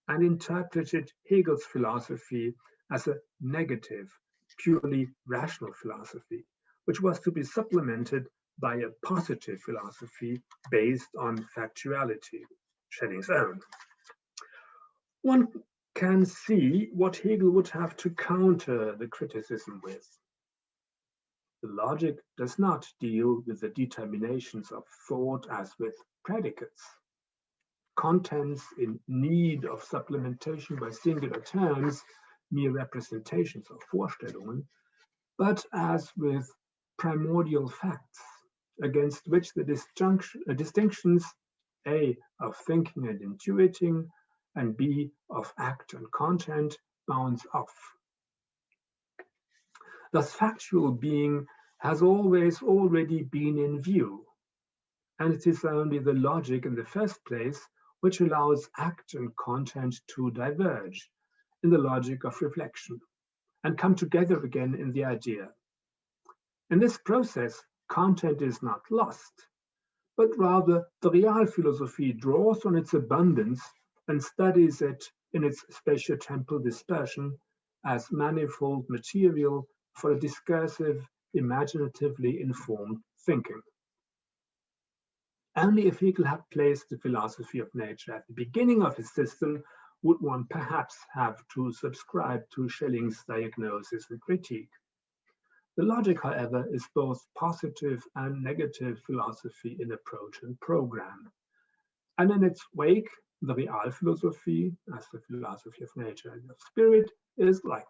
and interpreted Hegel's philosophy as a negative, purely rational philosophy, which was to be supplemented by a positive philosophy based on factuality, Schelling's own. One can see what Hegel would have to counter the criticism with. The logic does not deal with the determinations of thought as with predicates, contents in need of supplementation by singular terms, mere representations of Vorstellungen, but as with primordial facts, against which the distinctions A of thinking and intuiting, and B of act and content bounds off. Thus, factual being has always already been in view, and it is only the logic in the first place which allows act and content to diverge in the logic of reflection and come together again in the idea. In this process, content is not lost, but rather the Realphilosophie draws on its abundance and studies it in its spatio-temporal dispersion as manifold material for a discursive, imaginatively informed thinking. Only if Hegel had placed the philosophy of nature at the beginning of his system would one perhaps have to subscribe to Schelling's diagnosis and critique. The logic, however, is both positive and negative philosophy in approach and program. And in its wake, the Realphilosophie, as the philosophy of nature and of spirit, is likewise.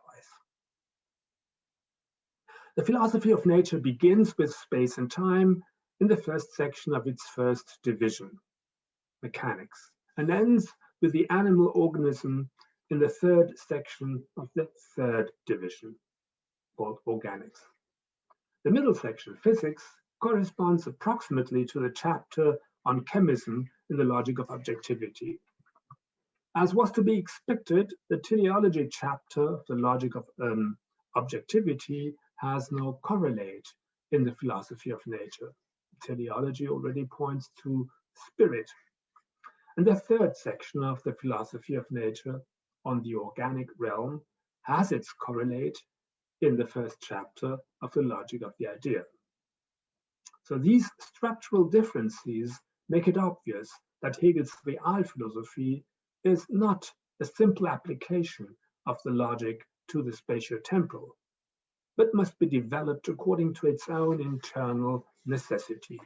The philosophy of nature begins with space and time in the first section of its first division, mechanics, and ends with the animal organism in the third section of the third division, called organics. The middle section, physics, corresponds approximately to the chapter on chemism in the logic of objectivity. As was to be expected, the teleology chapter of the logic of objectivity has no correlate in the philosophy of nature. Teleology already points to spirit. And the third section of the philosophy of nature on the organic realm has its correlate in the first chapter of the logic of the idea. So these structural differences make it obvious that Hegel's Realphilosophie is not a simple application of the logic to the spatio-temporal, but must be developed according to its own internal necessities.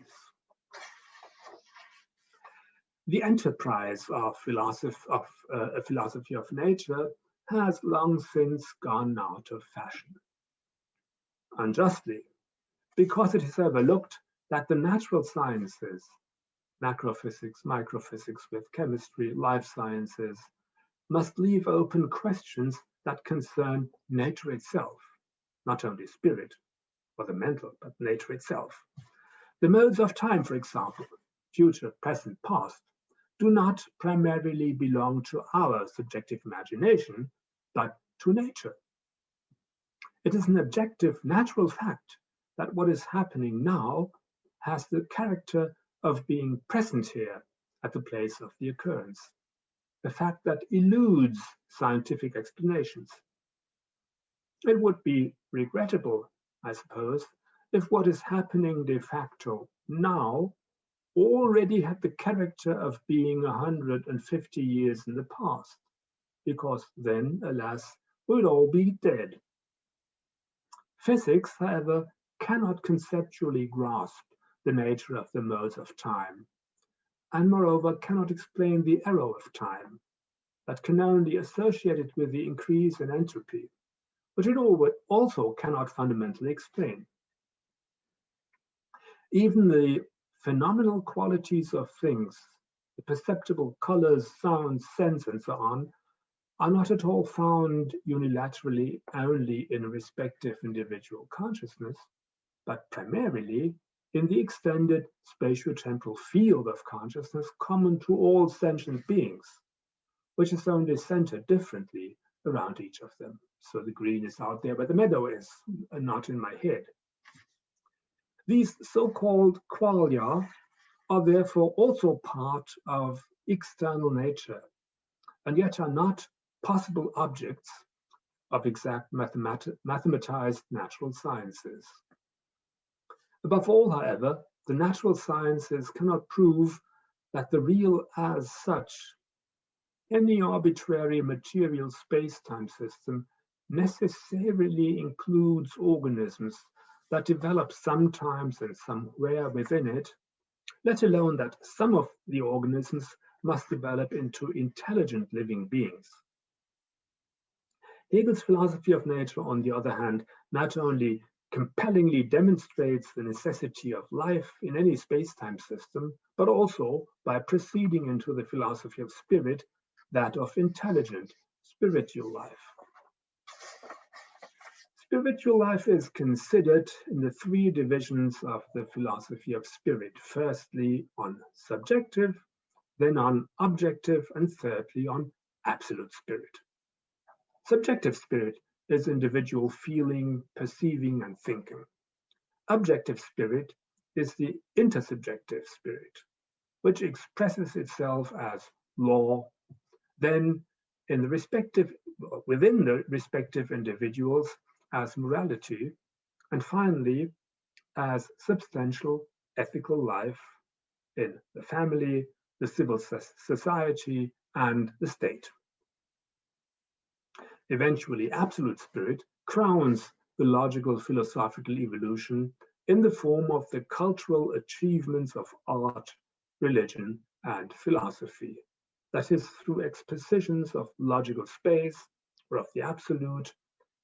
The enterprise of a philosophy of nature has long since gone out of fashion. Unjustly, because it is overlooked that the natural sciences, macrophysics, microphysics with chemistry, life sciences, must leave open questions that concern nature itself, not only spirit or the mental, but nature itself. The modes of time, for example, future, present, past, do not primarily belong to our subjective imagination, but to nature. It is an objective, natural fact that what is happening now has the character of being present here at the place of the occurrence, a fact that eludes scientific explanations. It would be regrettable, I suppose, if what is happening de facto now already had the character of being 150 years in the past, because then, alas, we'd all be dead. Physics, however, cannot conceptually grasp the nature of the modes of time, and moreover cannot explain the arrow of time, that can only associate it with the increase in entropy, which it also cannot fundamentally explain. Even the phenomenal qualities of things, the perceptible colors, sounds, scents, and so on, are not at all found unilaterally only in a respective individual consciousness, but primarily in the extended spatio-temporal field of consciousness common to all sentient beings, which is only centered differently around each of them. So the green is out there where the meadow is, and not in my head. These so-called qualia are therefore also part of external nature, and yet are not possible objects of exact mathematized natural sciences. Above all, however, the natural sciences cannot prove that the real as such, any arbitrary material space-time system, necessarily includes organisms that develop sometimes and somewhere within it, let alone that some of the organisms must develop into intelligent living beings. Hegel's philosophy of nature, on the other hand, not only compellingly demonstrates the necessity of life in any space-time system, but also, by proceeding into the philosophy of spirit, that of intelligent, spiritual life. Spiritual life is considered in the three divisions of the philosophy of spirit. Firstly, on subjective, then on objective, and thirdly, on absolute spirit. Subjective spirit is individual feeling, perceiving, and thinking. Objective spirit is the intersubjective spirit, which expresses itself as law, then in the within the respective individuals as morality, and finally as substantial ethical life in the family, the civil society, and the state. Eventually, absolute spirit crowns the logical philosophical evolution in the form of the cultural achievements of art, religion, and philosophy. That is, through expositions of logical space or of the absolute,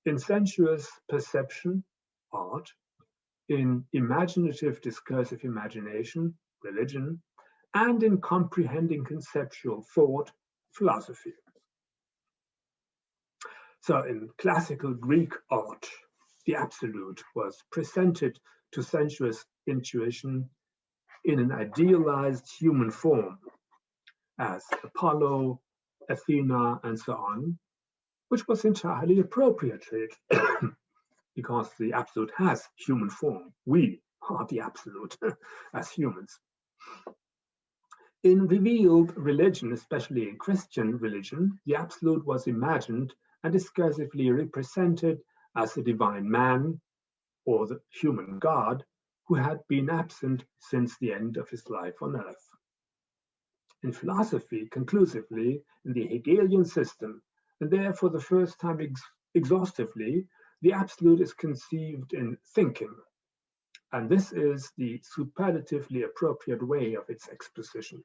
in sensuous perception, art, in imaginative discursive imagination, religion, and in comprehending conceptual thought, philosophy. So in classical Greek art, the absolute was presented to sensuous intuition in an idealized human form, as Apollo, Athena, and so on, which was entirely appropriate because the absolute has human form. We are the absolute as humans. In revealed religion, especially in Christian religion, the absolute was imagined and discursively represented as the divine man or the human God who had been absent since the end of his life on earth. In philosophy, conclusively, in the Hegelian system, and there for the first time exhaustively, the absolute is conceived in thinking, and this is the superlatively appropriate way of its exposition.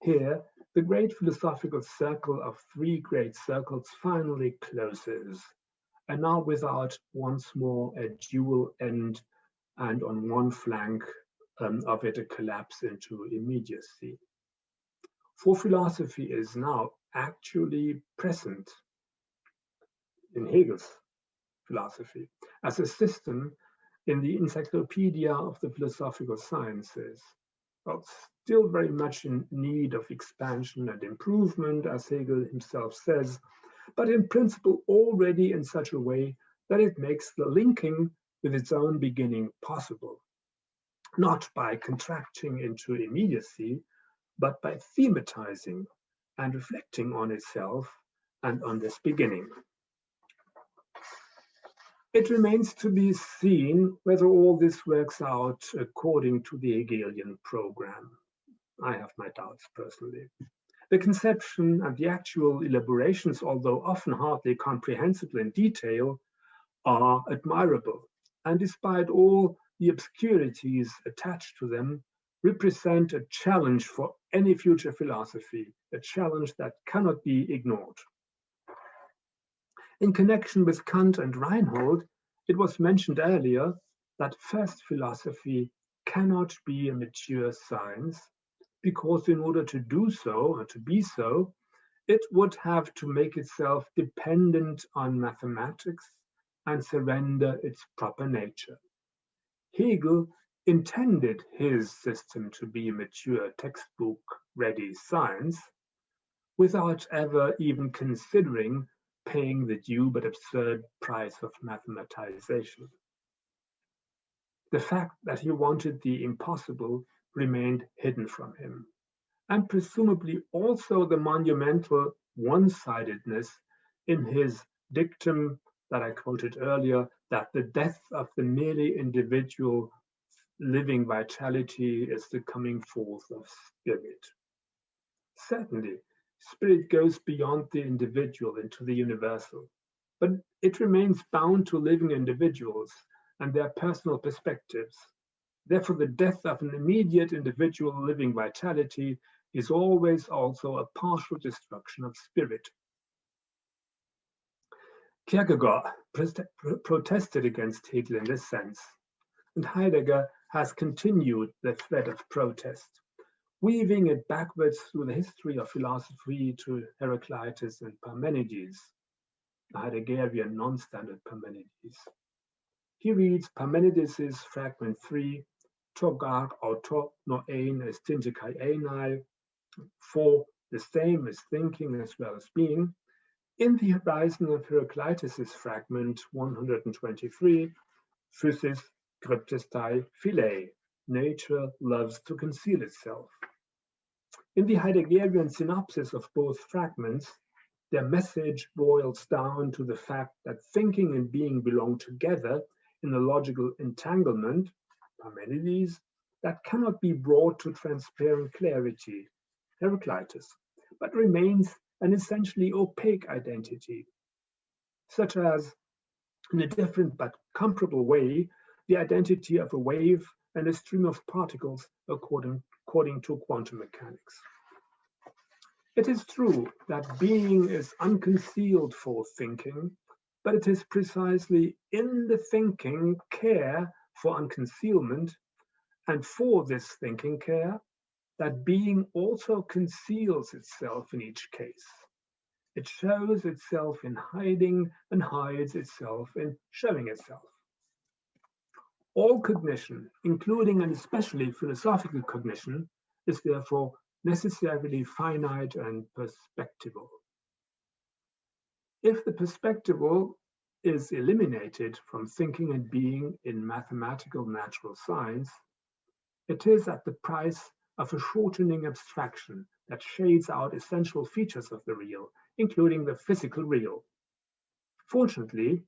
Here, the great philosophical circle of three great circles finally closes, and now without once more a dual end and on one flank of it a collapse into immediacy. For philosophy is now actually present in Hegel's philosophy as a system in the encyclopedia of the philosophical sciences, but still very much in need of expansion and improvement, as Hegel himself says, but in principle already in such a way that it makes the linking with its own beginning possible, not by contracting into immediacy, but by thematizing and reflecting on itself and on this beginning. It remains to be seen whether all this works out according to the Hegelian program. I have my doubts personally. The conception and the actual elaborations, although often hardly comprehensible in detail, are admirable, and despite all the obscurities attached to them, represent a challenge for any future philosophy, a challenge that cannot be ignored. In connection with Kant and Reinhold, it was mentioned earlier that first philosophy cannot be a mature science, because in order to do so, or to be so, it would have to make itself dependent on mathematics and surrender its proper nature. Hegel intended his system to be a mature textbook-ready science, without ever even considering paying the due but absurd price of mathematization. The fact that he wanted the impossible remained hidden from him, and presumably also the monumental one-sidedness in his dictum that I quoted earlier, that the death of the merely individual living vitality is the coming forth of spirit. Certainly, spirit goes beyond the individual into the universal, but it remains bound to living individuals and their personal perspectives. Therefore, the death of an immediate individual living vitality is always also a partial destruction of spirit. Kierkegaard protested against Hegel in this sense, and Heidegger has continued the thread of protest, weaving it backwards through the history of philosophy to Heraclitus and Parmenides, the Heideggerian non-standard Parmenides. He reads Parmenides' fragment 3, to gar auto no ein estinte kai einai, for the same is thinking as well as being, in the horizon of Heraclitus' fragment 123, physis cryptistai philae, nature loves to conceal itself. In the Heideggerian synopsis of both fragments, their message boils down to the fact that thinking and being belong together in a logical entanglement, Parmenides, that cannot be brought to transparent clarity, Heraclitus, but remains an essentially opaque identity, such as, in a different but comparable way, the identity of a wave and a stream of particles according to quantum mechanics. It is true that being is unconcealed for thinking, but it is precisely in the thinking care for unconcealment, and for this thinking care, that being also conceals itself in each case. It shows itself in hiding and hides itself in showing itself. All cognition, including and especially philosophical cognition, is therefore necessarily finite and perspectival. If the perspectival is eliminated from thinking and being in mathematical natural science, it is at the price of a shortening abstraction that shades out essential features of the real, including the physical real. Fortunately,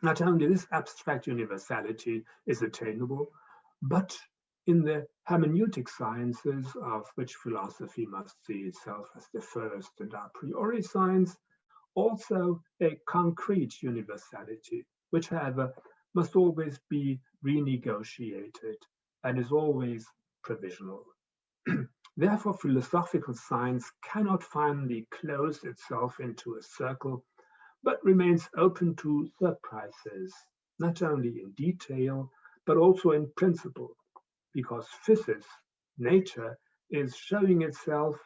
not only this abstract universality is attainable, but in the hermeneutic sciences, of which philosophy must see itself as the first and a priori science, also a concrete universality, which, however, must always be renegotiated and is always provisional. Therefore, philosophical science cannot finally close itself into a circle, but remains open to surprises, not only in detail, but also in principle, because physis, nature, is showing itself,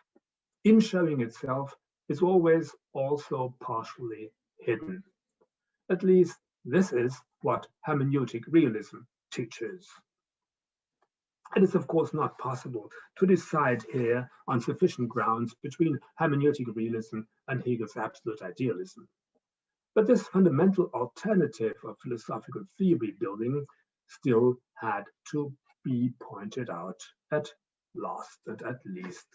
is always also partially hidden. At least this is what hermeneutic realism teaches. It is of course not possible to decide here on sufficient grounds between hermeneutic realism and Hegel's absolute idealism. But this fundamental alternative of philosophical theory building still had to be pointed out at last and at least.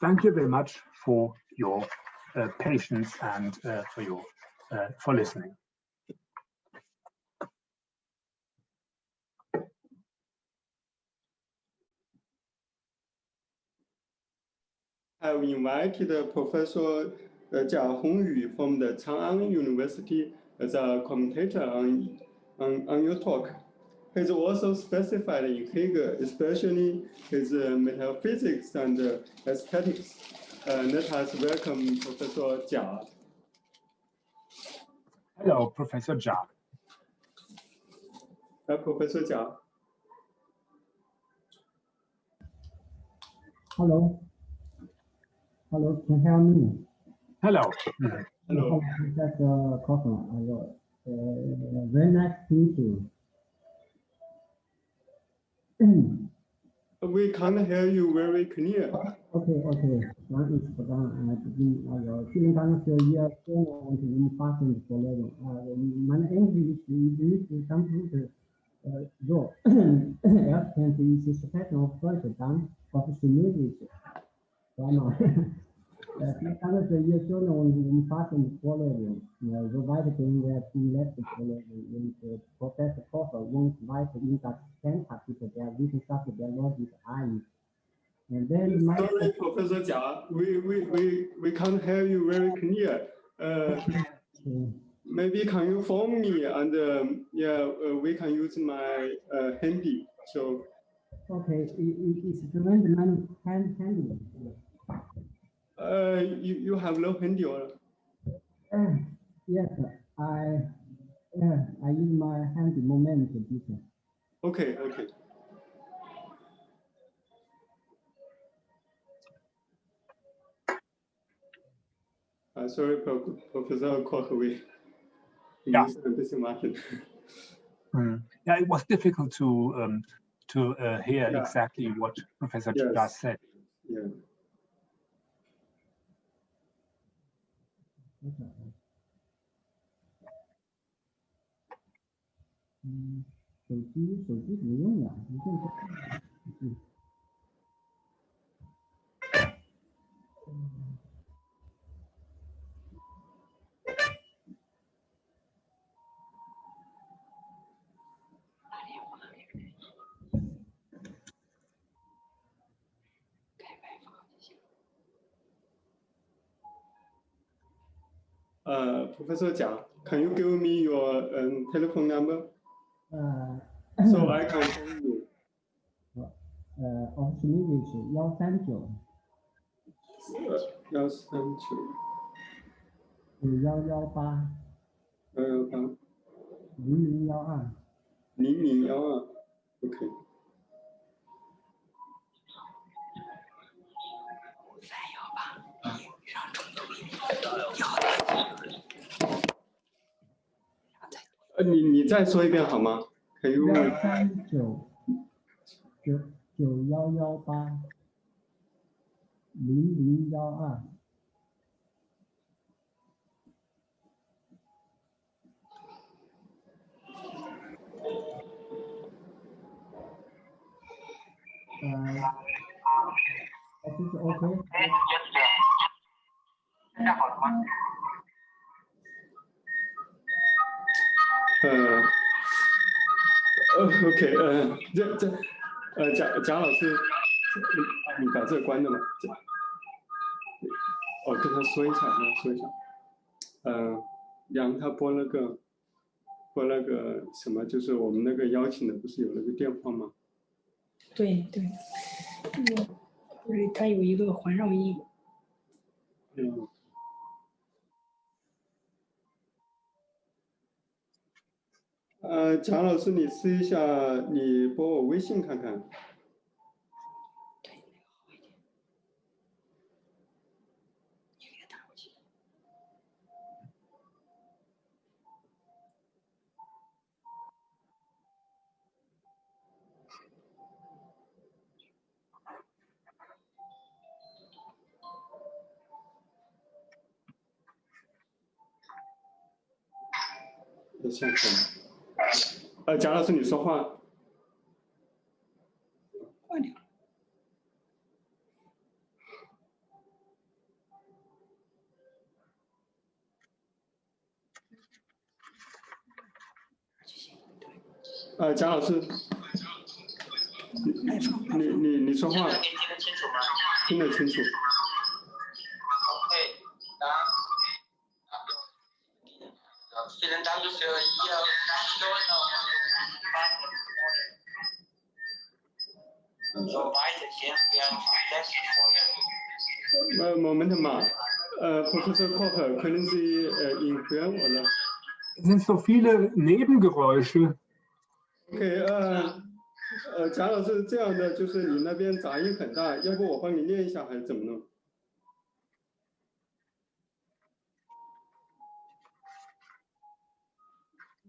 Thank you very much for your patience and for listening. I've invited Professor Hongyu from the Chang University as a commentator on your talk. He's also specified in Hegel, especially his metaphysics and aesthetics. Let us welcome Professor Jia. Hello, Professor Jia. Professor Jia. Hello. Hello, can you hear me? Hello. Hello. Professor Koch. Very nice to meet you. We can't hear you very clear. Okay. Dann ist vielen Dank für Ihre Stimme und die Umfassung der Vorlesung. Mein Englisch ist nicht ganz gut. So, erst könnte ich die Sprechen auf Deutsch, dann auf Chinesisch. Vielleicht kann es hier schon umfassende Vorlesung. So weitergehen wir zum letzten Vorlesung. Und Professor Koch uns weiter in das Kernkapitel der Wissenschaft der Logik ein. And then sorry, Professor Jia, we can't hear you very clear. Maybe can you phone me and we can use my handy. So okay, it's tremendous handy. You have no handy or? Yes, I use my handy moment. Okay. Sorry, Professor Koch, we used this market. Yeah, it was difficult to hear exactly what Professor just said. Yeah. Professor Jia, can you give me your telephone number? So I can phone you. Of Chinese 139 118 0012 OK。你再说一遍好吗？可以139 9118 0012。这是 OK。现在好了吗？OK， 贾老师，你把这个关了吗？跟他说一下，让他拨那个什么，就是我们那个邀请的，不是有那个电话吗？对，它有一个环绕音。贾老师，你试一下，你拨我微信看看。对，那个好一点。你给他打过去。下课。贾老师，你说话。换掉了。贾老师，你说话。听得清楚吗？听得清楚。Vielen Dank für Ihr Soweit gehen wir zur letzten Folge. Moment mal. Professor Koch, können Sie ihn hören, oder? Es sind so viele Nebengeräusche. OK， 贾老师，这样的就是你那边杂音很大，要不我帮你念一下，还是怎么弄？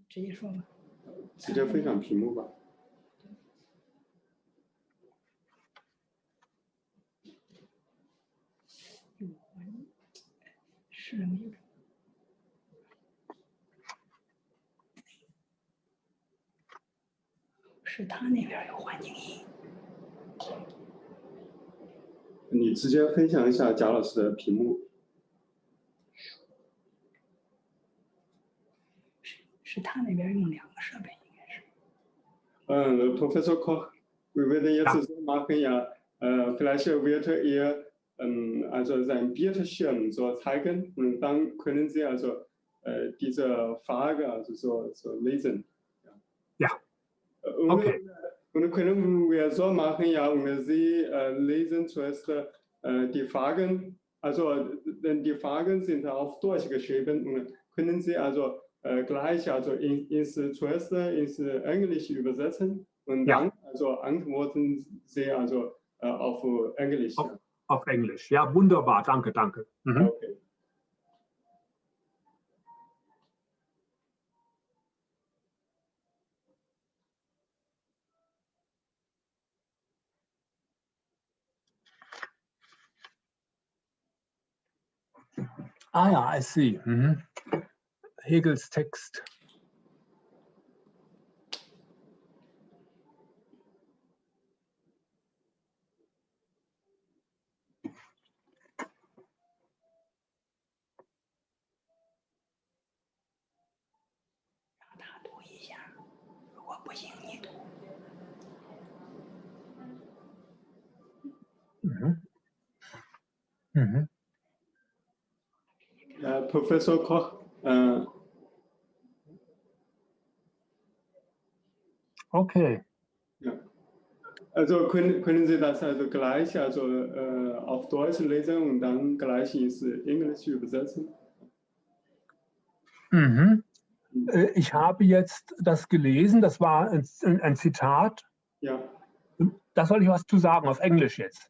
直接说吧。直接分享屏幕吧。是没有。是他那边有环境音。你直接分享一下贾老师的屏幕。是他那边用2个设备，应该是。Professor Koch, wir würden jetzt so machen, ja, vielleicht wird er also sein Bildschirm so zeigen und dann können Sie also diese Frage also so lesen. Ja. Okay. Und können wir so machen, ja, und Sie lesen zuerst die Fragen, also denn die Fragen sind auf Deutsch geschrieben und können Sie also gleich also zuerst ins Englische übersetzen und dann also antworten Sie also auf Englisch. Auf Englisch, ja, wunderbar, danke, danke. Mhm. Okay. Ah ja, I see. Mhm. Hegels Text. Mhm. Mhm. Professor Koch. Okay. Ja. Also können Sie das also gleich also auf Deutsch lesen und dann gleich ins Englische übersetzen? Mhm. Ich habe jetzt das gelesen, das war ein Zitat. Ja. Da soll ich was zu sagen, auf Englisch jetzt.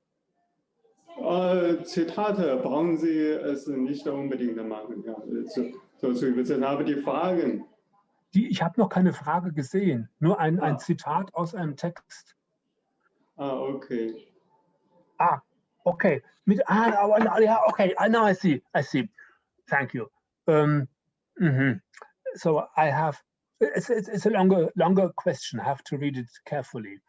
Zitate brauchen Sie es nicht unbedingt machen, ja, so zu übersetzen. Aber die Fragen. Ich habe noch keine Frage gesehen, nur ein Zitat aus einem Text. Ah, okay. Ah, okay. Yeah, okay. Now I see. Thank you. So I have. It's a longer question. I have to read it carefully.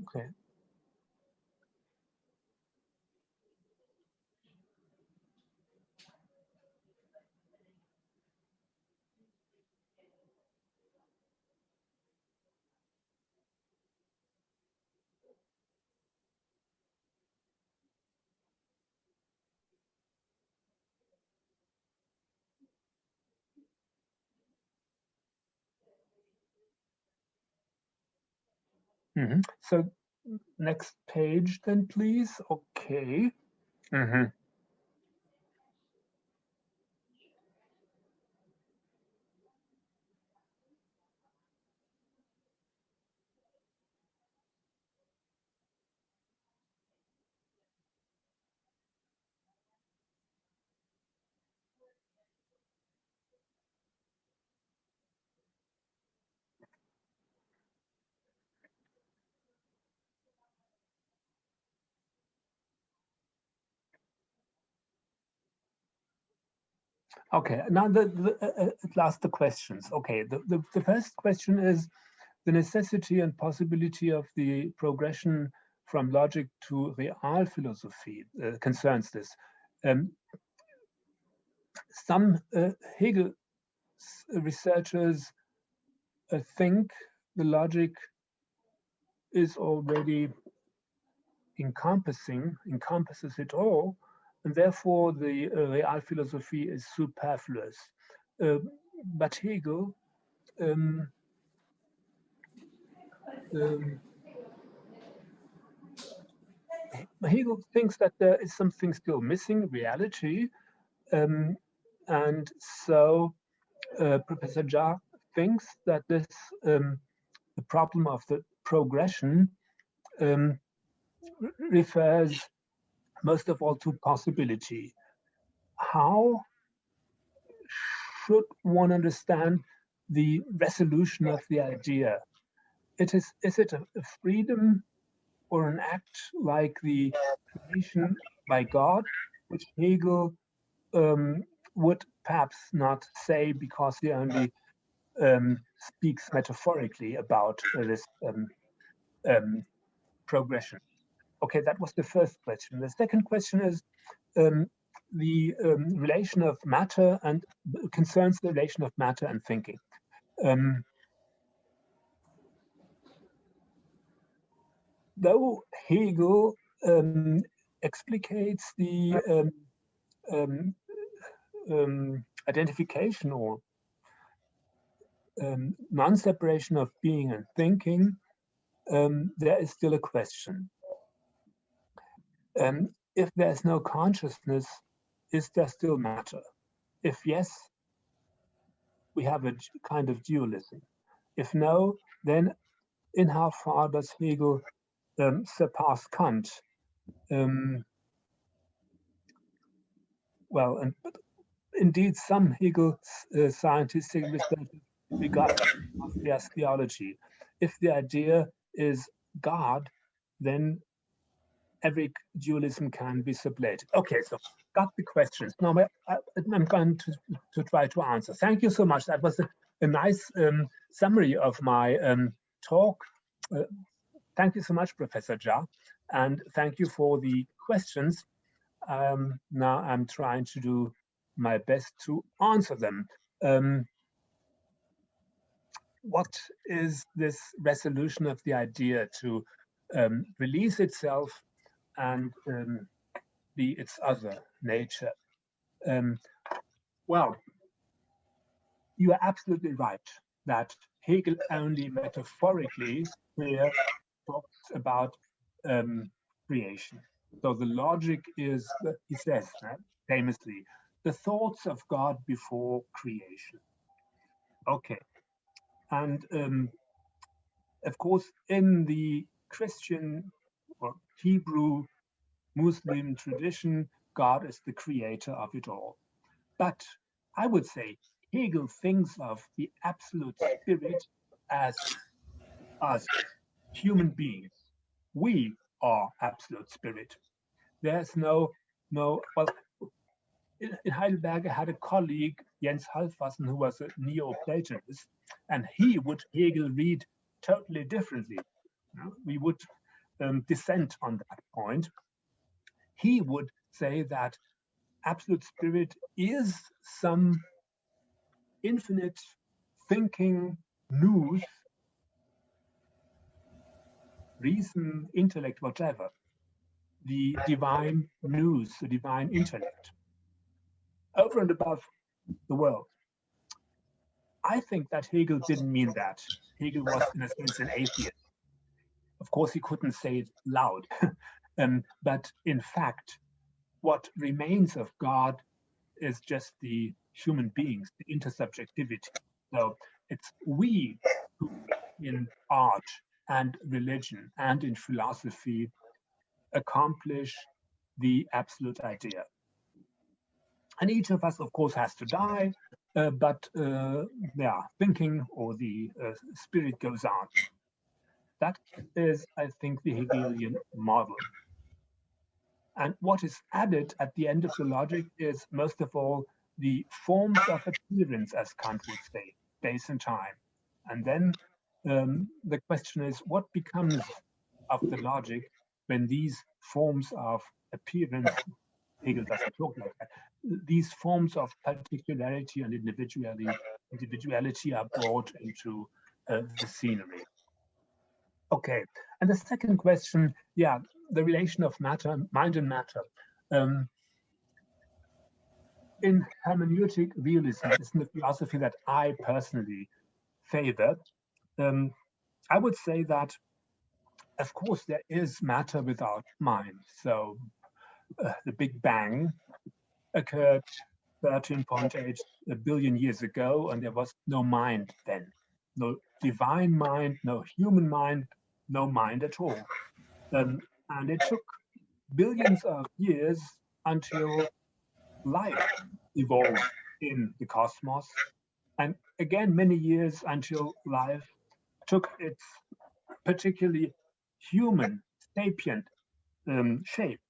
Okay. So next page then, please. Okay. Okay, now at last the questions. Okay, the first question is the necessity and possibility of the progression from logic to real philosophy concerns this. Some Hegel researchers think the logic is already encompasses it all, and therefore the real philosophy is superfluous. But Hegel Hegel thinks that there is something still missing, reality, and so Professor Jha thinks that this the problem of the progression refers most of all to possibility. How should one understand the resolution of the idea? Is it a freedom or an act like the creation by God, which Hegel would perhaps not say because he only speaks metaphorically about this progression. Okay, that was the first question. The second question is the relation of matter and concerns the relation of matter and thinking. Though Hegel explicates the identification or non-separation of being and thinking, there is still a question. If there's no consciousness, is there still matter? If yes, we have a kind of dualism. If no, then in how far does Hegel surpass Kant? Well, but indeed, some Hegel scientists regard it as theology. If the idea is God, then every dualism can be sublated. Okay, so got the questions. Now I'm going to try to answer. Thank you so much. That was a nice summary of my talk. Thank you so much, Professor Jia, and thank you for the questions. Now I'm trying to do my best to answer them. What is this resolution of the idea to release itself and be its other nature? Well, you are absolutely right that Hegel only metaphorically here talks about creation. So the logic is, he says famously, the thoughts of God before creation. Okay, and of course in the Christian or Hebrew Muslim tradition, God is the creator of it all. But I would say Hegel thinks of the absolute spirit as us human beings. We are absolute spirit. There's no, well, in Heidelberg, I had a colleague, Jens Halfassen, who was a Neo-Platonist, and he would Hegel read totally differently. We would dissent on that point. He would say that absolute spirit is some infinite thinking nous, reason, intellect, whatever, the divine nous, the divine intellect, over and above the world. I think that Hegel didn't mean that. Hegel was, in a sense, an atheist. Of course, he couldn't say it loud. But in fact, what remains of God is just the human beings, the intersubjectivity. So it's we who in art and religion and in philosophy accomplish the absolute idea. And each of us, of course, has to die, but thinking or the spirit goes on. That is, I think, the Hegelian model. And what is added at the end of the logic is, most of all, the forms of appearance, as Kant would say, space and time. And then the question is, what becomes of the logic when these forms of appearance, Hegel doesn't talk like that, these forms of particularity and individuality are brought into the scenery. Okay, and the second question, the relation of matter, mind and matter. In hermeneutic realism, this is the philosophy that I personally favor. I would say that, of course, there is matter without mind. So the Big Bang occurred 13.8 billion years ago, and there was no mind then. No divine mind, no human mind, no mind at all. And it took billions of years until life evolved in the cosmos, and again many years until life took its particularly human, sapient shape.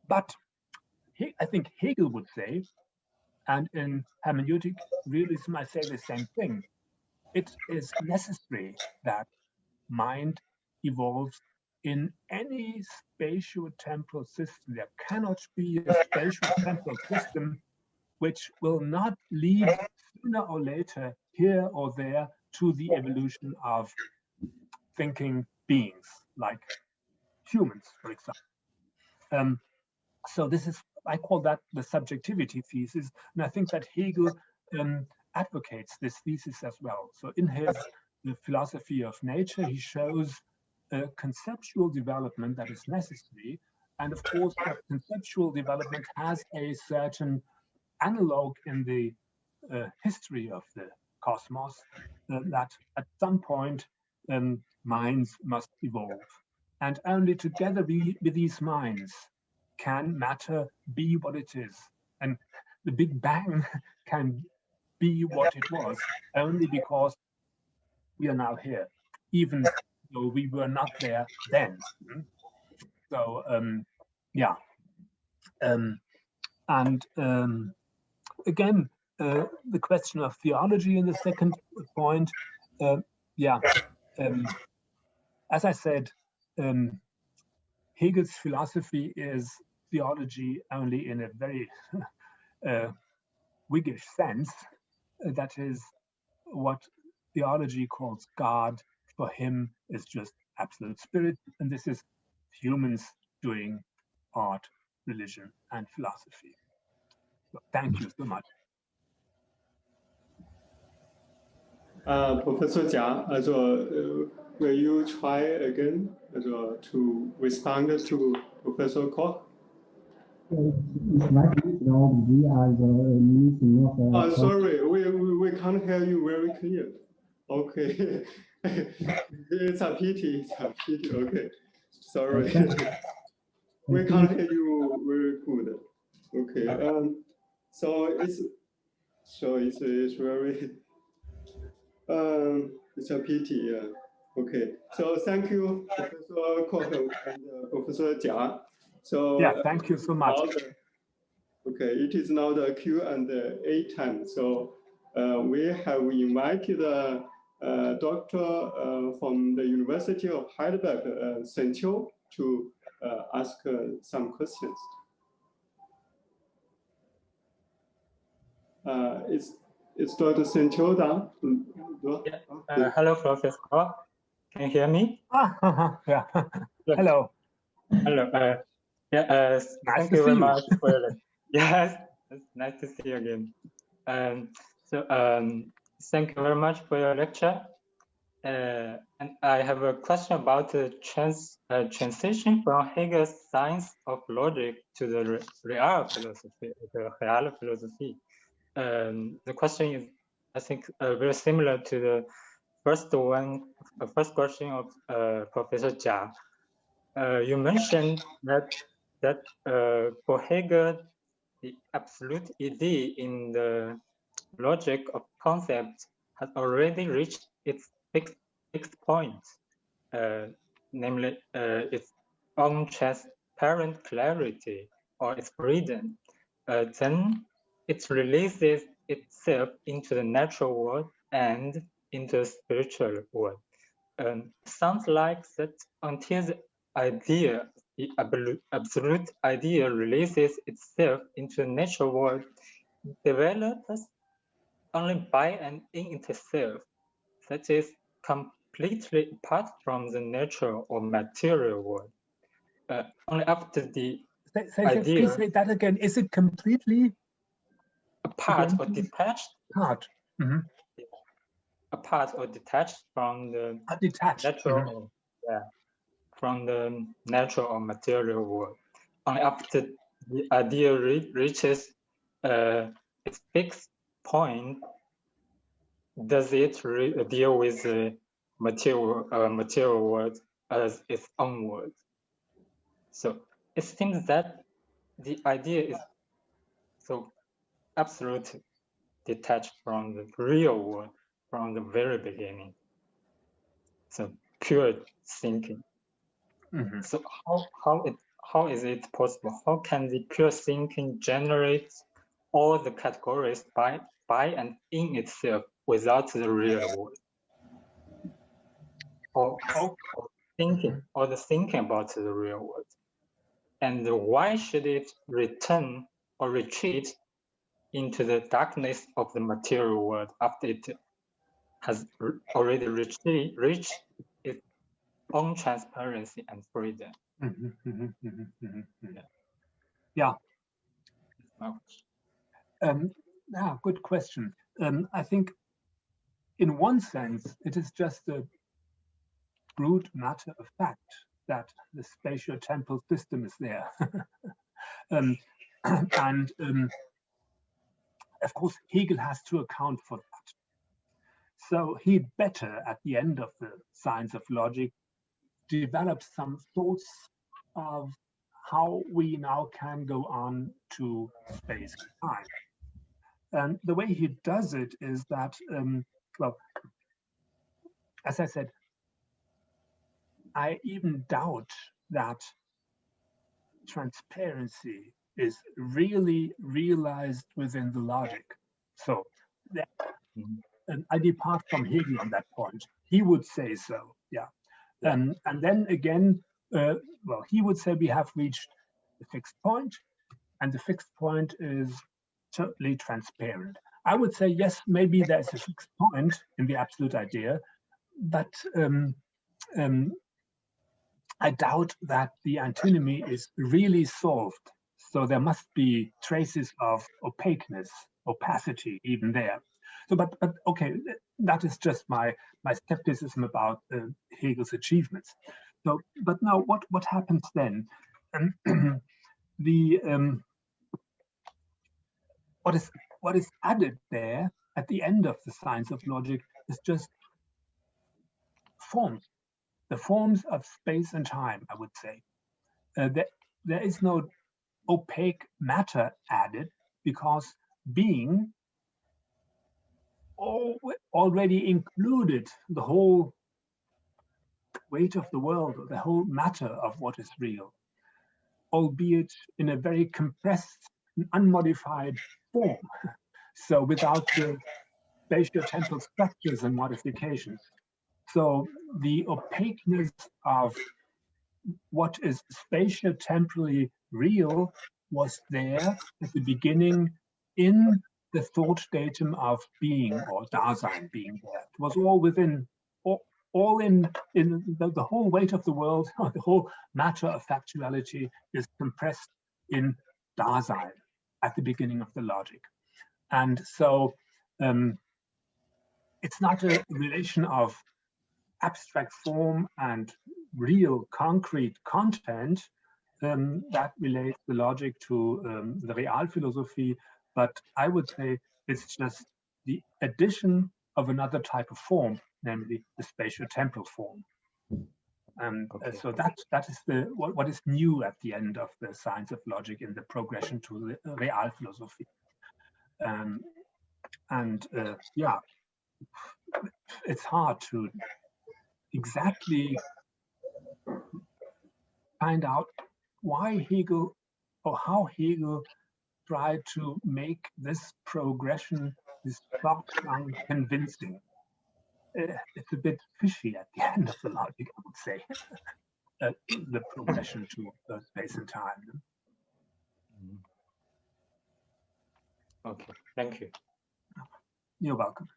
But I think Hegel would say, and in hermeneutic realism I say the same thing, it is necessary that mind evolves in any spatio-temporal system. There cannot be a spatio-temporal system which will not lead sooner or later, here or there, to the evolution of thinking beings, like humans, for example. So this is, I call that the subjectivity thesis, and I think that Hegel advocates this thesis as well. So in his The Philosophy of Nature, he shows a conceptual development that is necessary, and of course that conceptual development has a certain analog in the history of the cosmos, that at some point minds must evolve. And only together with these minds can matter be what it is. And the Big Bang can be what it was only because we are now here, even though we were not there then. So, yeah. Again, the question of theology in the second point, as I said, Hegel's philosophy is theology only in a very Whiggish sense. That is, what theology calls God, for him is just absolute spirit, and this is humans doing art, religion, and philosophy. So thank you so much. Professor Jia, will you try again to respond to Professor Koch? It's right now we are the meeting of sorry, we can't hear you very clear. Okay. It's a pity. It's a pity. Okay. Sorry. We can't hear you very good. Okay. So it's very it's a pity. Yeah. Okay. So thank you, Professor Koch and Professor Jia. So yeah, thank you so much. Okay, it is now the Q&A time. So we have invited a doctor from the University of Heidelberg, Sen Qiu, to ask some questions. Is Dr. Sen Qiu down? Yeah. Hello, Professor Koch. Can you hear me? Yeah. Hello. Hello. Thank you very much for your yes, it's nice to see you again. Thank you very much for your lecture. And I have a question about the transition from Hegel's science of logic to the real philosophy, the real philosophy. The question is, I think, very similar to the first question of Professor Jia. You mentioned that for Hegel, the absolute idea in the logic of concepts has already reached its fixed point, namely its own transparent clarity or its freedom. Then it releases itself into the natural world and into the spiritual world. Sounds like that until the idea, the absolute idea releases itself into the natural world, develops only by and in itself, that is completely apart from the natural or material world. Only after the idea... Please say that again. Is it completely... apart or detached? Apart. Mm-hmm. Apart or detached from the natural, from the natural or material world. Only after the idea reaches its fixed point, does it deal with the material world as its own world. So it seems that the idea is so absolutely detached from the real world from the very beginning. So pure thinking. Mhm. So how is it possible? How can the pure thinking generate all the categories by and in itself without the real world? Or the thinking about the real world? And why should it return or retreat into the darkness of the material world after it has already reached its own transparency and freedom? Yeah. Yeah. Yeah, good question. I think in one sense, it is just a brute matter of fact that the spatio-temporal system is there. And of course, Hegel has to account for that. So he better, at the end of the science of logic, develop some thoughts of how we now can go on to space and time. And the way he does it is that, well, as I said, I even doubt that transparency is really realized within the logic. So and I depart from Hegel on that point. He would say so, yeah. And then again, well, he would say we have reached the fixed point, and the fixed point is totally transparent. I would say, yes, maybe there's a fixed point in the absolute idea, but I doubt that the antinomy is really solved. So there must be traces of opaqueness, opacity even there. So, but okay, that is just my skepticism about Hegel's achievements. So, but now what happens then? What is added there at the end of the science of logic is just forms. The forms of space and time, I would say. There is no opaque matter added because being already included the whole weight of the world, the whole matter of what is real, albeit in a very compressed, unmodified form. So without the spatio-temporal structures and modifications. So the opaqueness of what is spatio-temporally real was there at the beginning in the thought datum of being or Dasein being there. It was all within, all in the whole weight of the world, the whole matter of factuality is compressed in Dasein at the beginning of the logic. And so it's not a relation of abstract form and real concrete content that relates the logic to the Realphilosophie, but I would say it's just the addition of another type of form, namely the spatio-temporal form. And so that is what is new at the end of the science of logic in the progression to the Realphilosophie. Yeah, it's hard to exactly find out why Hegel or how Hegel tried to make this progression, this Klang convincing. It's a bit fishy at the end of the logic, I would say, the progression to space and time. Okay, thank you. You're welcome.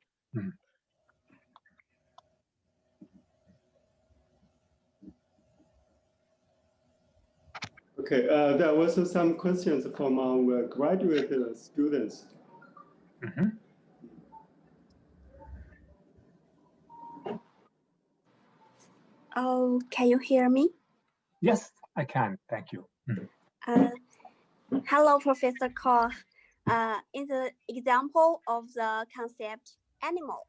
Okay, there are also some questions from our graduate students. Oh, can you hear me? Yes, I can. Thank you. Hello, Professor Koch. In the example of the concept animal,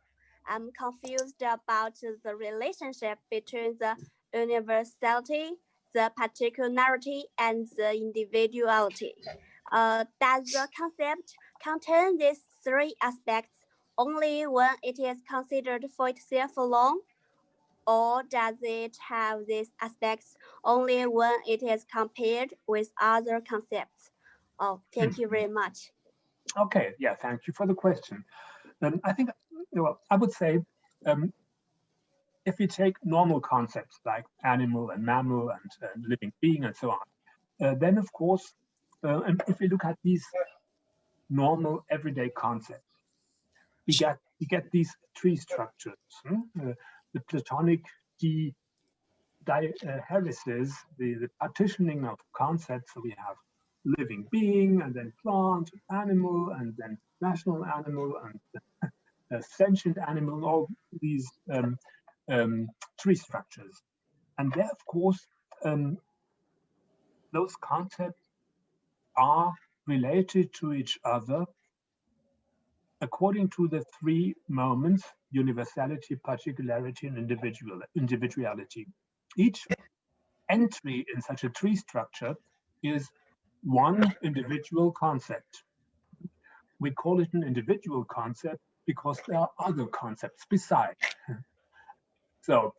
I'm confused about the relationship between the universality the particularity and the individuality. Does the concept contain these three aspects only when it is considered for itself alone? Or does it have these aspects only when it is compared with other concepts? Oh, thank you very much. Okay, yeah, thank you for the question. I think, well, I would say, if we take normal concepts like animal and mammal and living being and so on, then of course, and if we look at these normal everyday concepts, we get these tree structures. The Platonic herices, the partitioning of concepts. So we have living being, and then plant, animal, and then rational animal, and sentient animal, all these tree structures. And there, of course, those concepts are related to each other according to the three moments: universality, particularity, and individuality. Each entry in such a tree structure is one individual concept. We call it an individual concept because there are other concepts beside. So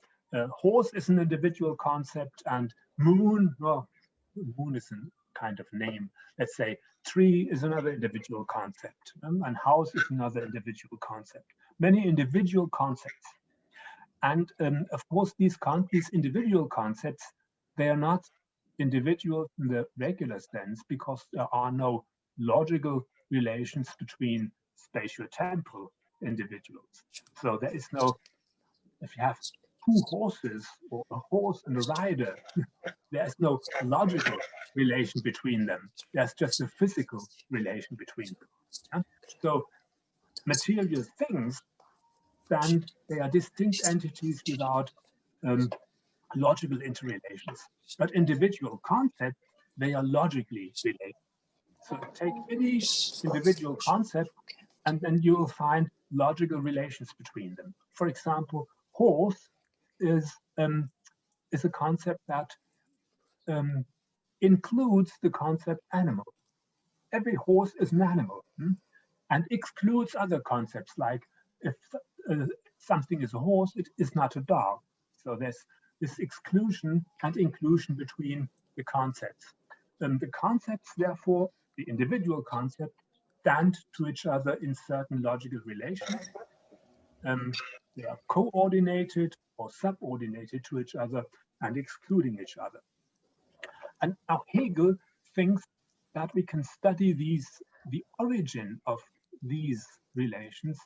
horse is an individual concept, and moon, well, moon is a kind of name. Let's say tree is another individual concept, and house is another individual concept. Many individual concepts. And of course, these individual concepts, they are not individual in the regular sense because there are no logical relations between spatio-temporal individuals. So there is no, if you have two horses or a horse and a rider, there's no logical relation between them. There's just a physical relation between them. Yeah? So material things, then they are distinct entities without logical interrelations. But individual concepts, they are logically related. So take any individual concept, and then you will find logical relations between them. For example, horse is a concept that includes the concept animal. Every horse is an animal, and excludes other concepts, like if something is a horse, it is not a dog. So there's this exclusion and inclusion between the concepts. The concepts, therefore, the individual concept, stand to each other in certain logical relations. They are coordinated or subordinated to each other and excluding each other. And now Hegel thinks that we can study the origin of these relations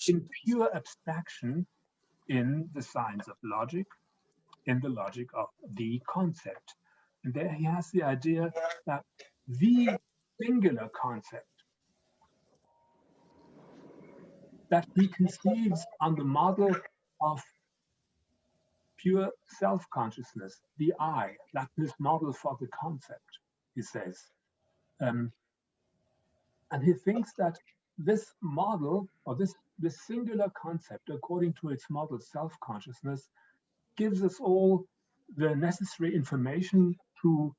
in pure abstraction in the science of logic, in the logic of the concept. And there he has the idea that the singular concept that he conceives on the model of pure self-consciousness, the I, like this model for the concept, he says. And he thinks that this model, or this singular concept, according to its model self-consciousness, gives us all the necessary information to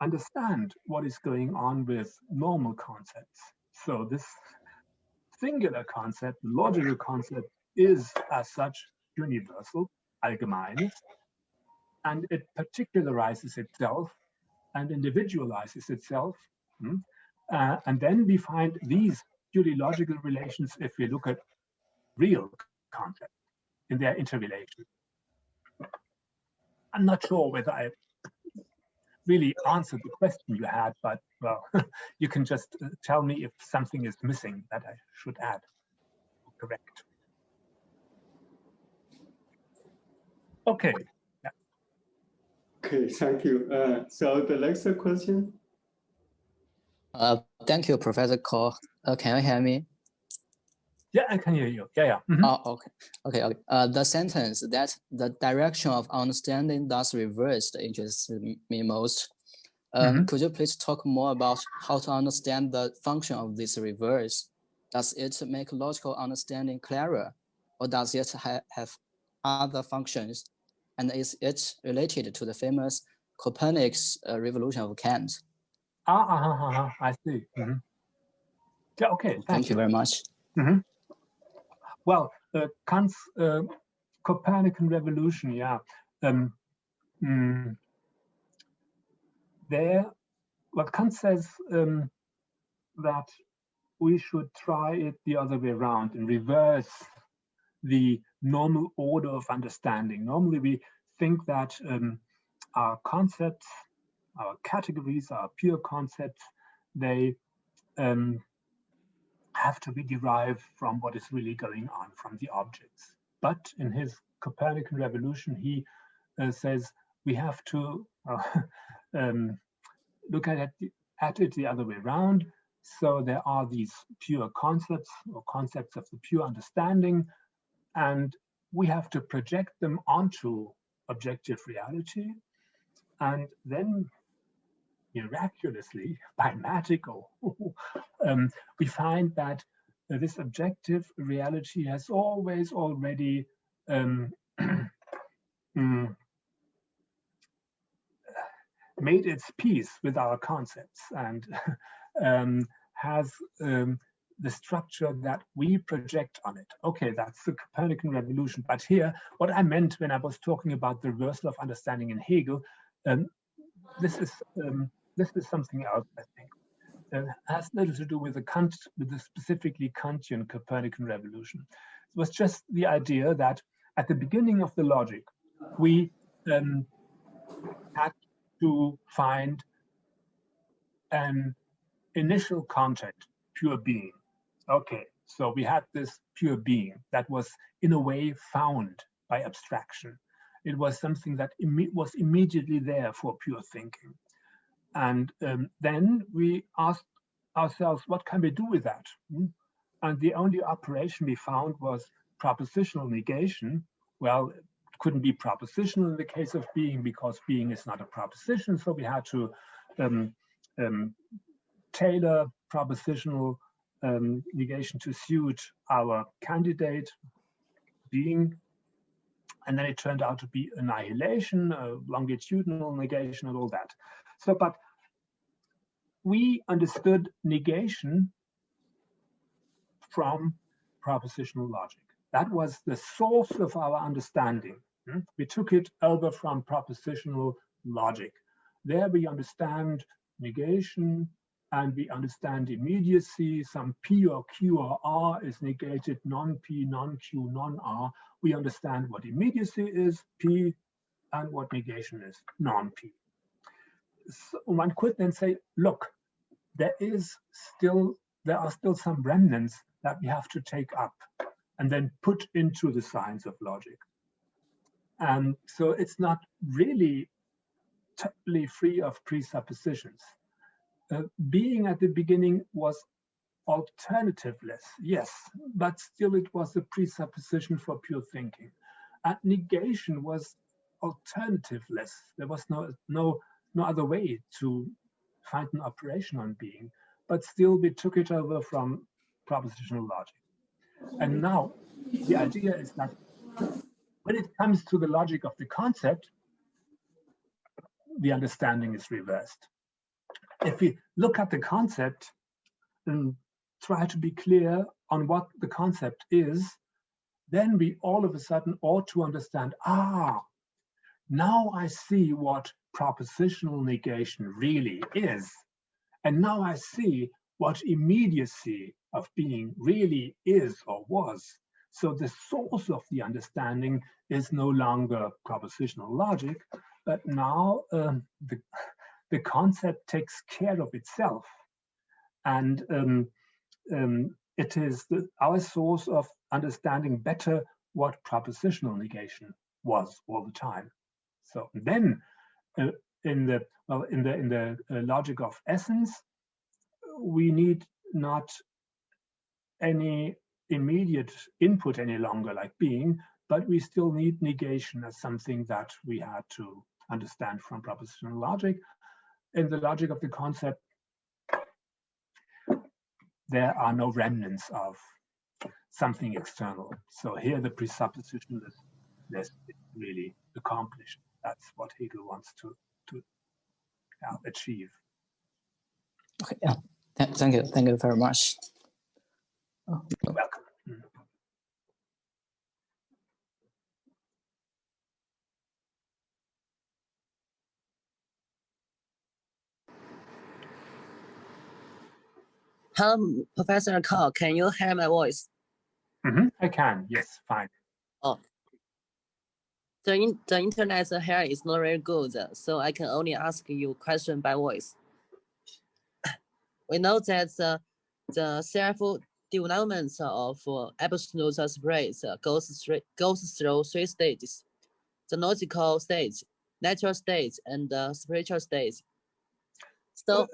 understand what is going on with normal concepts. So this singular concept, the logical concept, is as such universal, allgemein, and it particularizes itself and individualizes itself. And then we find these purely logical relations if we look at real concepts in their interrelation. I'm not sure whether I really answered the question you had, but well, you can just tell me if something is missing that I should add or correct. Okay. Yeah. Okay, thank you. So the next question. Thank you, Professor Koch. Can you hear me? Yeah, I can hear you. Yeah. Oh, okay. The sentence that the direction of understanding thus reversed interests me most. Could you please talk more about how to understand the function of this reverse? Does it make logical understanding clearer, or does it have other functions? and is it related to the famous Copernicus revolution of Kant? I see. Yeah, okay, thank you very much. Well, Kant's Copernican revolution, yeah. There, what Kant says that we should try it the other way around and reverse the normal order of understanding. Normally, we think that our concepts, our categories, our pure concepts, they have to be derived from what is really going on, from the objects. But in his Copernican revolution, he says we have to look at it the other way around. So there are these pure concepts or concepts of the pure understanding, and we have to project them onto objective reality. And then miraculously, by magical, we find that this objective reality has always already made its peace with our concepts and has the structure that we project on it. Okay, that's the Copernican revolution. But here, what I meant when I was talking about the reversal of understanding in Hegel, this is something else, I think. It has little to do with the specifically Kantian Copernican revolution. It was just the idea that at the beginning of the logic, we had to find an initial content, pure being. Okay, so we had this pure being that was in a way found by abstraction. It was something that was immediately there for pure thinking. And then we asked ourselves, what can we do with that? And the only operation we found was propositional negation. Well, it couldn't be propositional in the case of being because being is not a proposition. So we had to tailor propositional negation to suit our candidate being. And then it turned out to be annihilation, longitudinal negation and all that. So, but we understood negation from propositional logic. That was the source of our understanding. We took it over from propositional logic. There we understand negation and we understand immediacy. Some P or Q or R is negated, non-P, non-Q, non-R. We understand what immediacy is, P, and what negation is, non-P. So one could then say, look, there are still some remnants that we have to take up and then put into the science of logic. And so it's not really totally free of presuppositions. Being at the beginning was alternativeless, yes, but still it was a presupposition for pure thinking. And negation was alternativeless. There was no other way to find an operation on being, but still we took it over from propositional logic. And now the idea is that when it comes to the logic of the concept, the understanding is reversed. If we look at the concept and try to be clear on what the concept is, then we all of a sudden ought to understand, now I see what propositional negation really is. And now I see what immediacy of being really is or was. So the source of the understanding is no longer propositional logic, but now the concept takes care of itself. And it is our source of understanding better what propositional negation was all the time. So then in the logic of essence, we need not any immediate input any longer like being, but we still need negation as something that we had to understand from propositional logic. In the logic of the concept, there are no remnants of something external. So here the presupposition is this is really accomplished. That's what Hegel wants to achieve. Okay, yeah. Thank you very much. Oh, you're welcome. Hello, Professor Koch, can you hear my voice? I can, yes, fine. Oh, the internet here is not very good, so I can only ask you question by voice. We know that the self-development of absolute space goes through three stages: the logical stage, natural stage, and the spiritual stage. So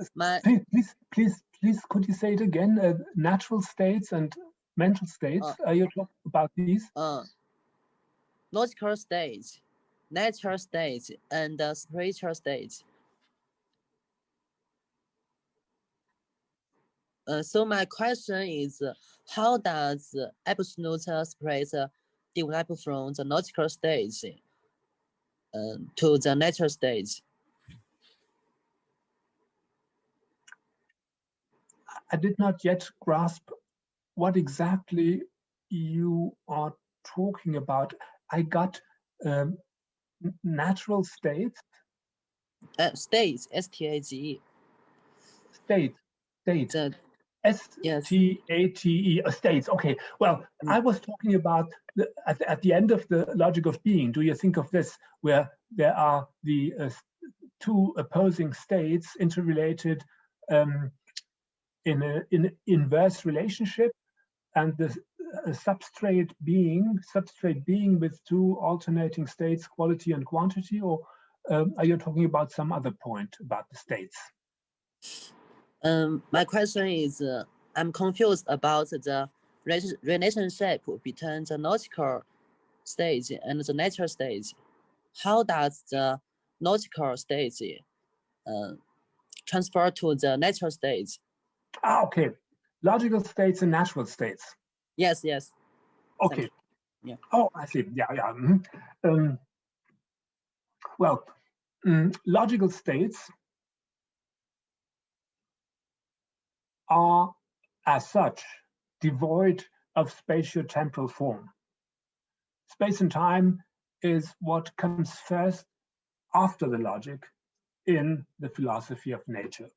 please, could you say it again? Natural states and mental states. Are you talking about these? Logical stage, natural stage, and the spiritual stage. So my question is, how does absolute space develop from the logical stage to the natural stage? I did not yet grasp what exactly you are talking about. I got natural states. States, S-T-A-G-E. State. S-T-A-T-E, states. Okay, well, I was talking about at the end of the logic of being. Do you think of this, where there are the two opposing states interrelated in an inverse relationship, and the substrate being with two alternating states, quality and quantity, or are you talking about some other point about the states? My question is, I'm confused about the relationship between the logical stage and the natural stage. How does the logical stage transfer to the natural stage? Okay, logical states and natural states. Yes. Okay. Yeah. Oh, I see. Yeah. Well, logical states are, as such, devoid of spatio-temporal form. Space and time is what comes first after the logic in the philosophy of nature.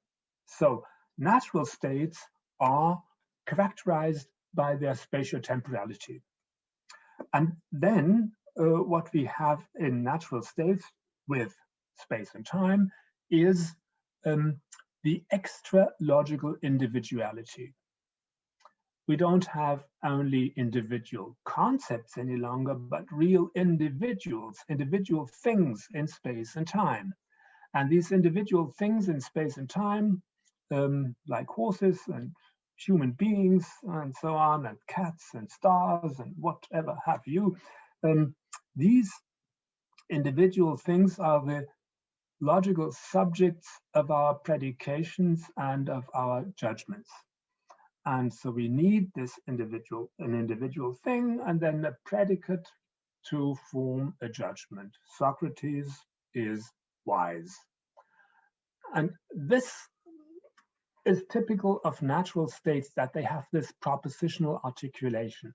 So natural states are characterized by their spatio-temporality. And then what we have in natural states with space and time is the extra-logical individuality. We don't have only individual concepts any longer, but real individuals, individual things in space and time. And these individual things in space and time, like horses and human beings and so on, and cats and stars and whatever have you, these individual things are the logical subjects of our predications and of our judgments. And so we need an individual thing, and then a predicate to form a judgment. Socrates is wise. And this is typical of natural states, that they have this propositional articulation.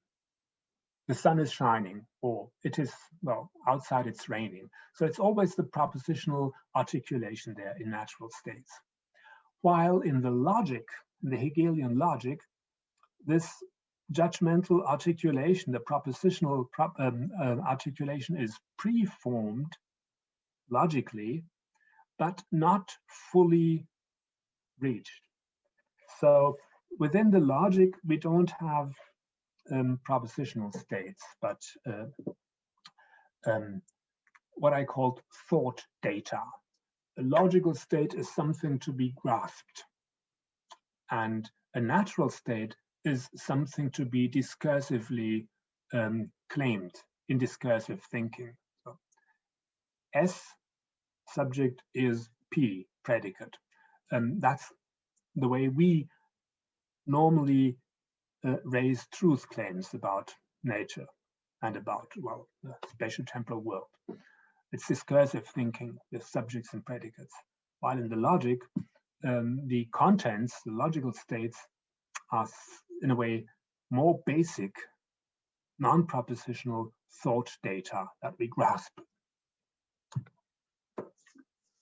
The sun is shining, or it is, well, outside it's raining. So it's always the propositional articulation there in natural states. While in the logic, in the Hegelian logic, this judgmental articulation, the propositional articulation, is preformed logically, but not fully reached. So within the logic, we don't have propositional states, but what I call thought data. A logical state is something to be grasped, and a natural state is something to be discursively claimed in discursive thinking. So S subject is P predicate. That's the way we normally raise truth claims about nature. and about, well, the spatial temporal world. It's discursive thinking with subjects and predicates. While in the logic, the contents, the logical states, are in a way more basic, non-propositional thought data that we grasp.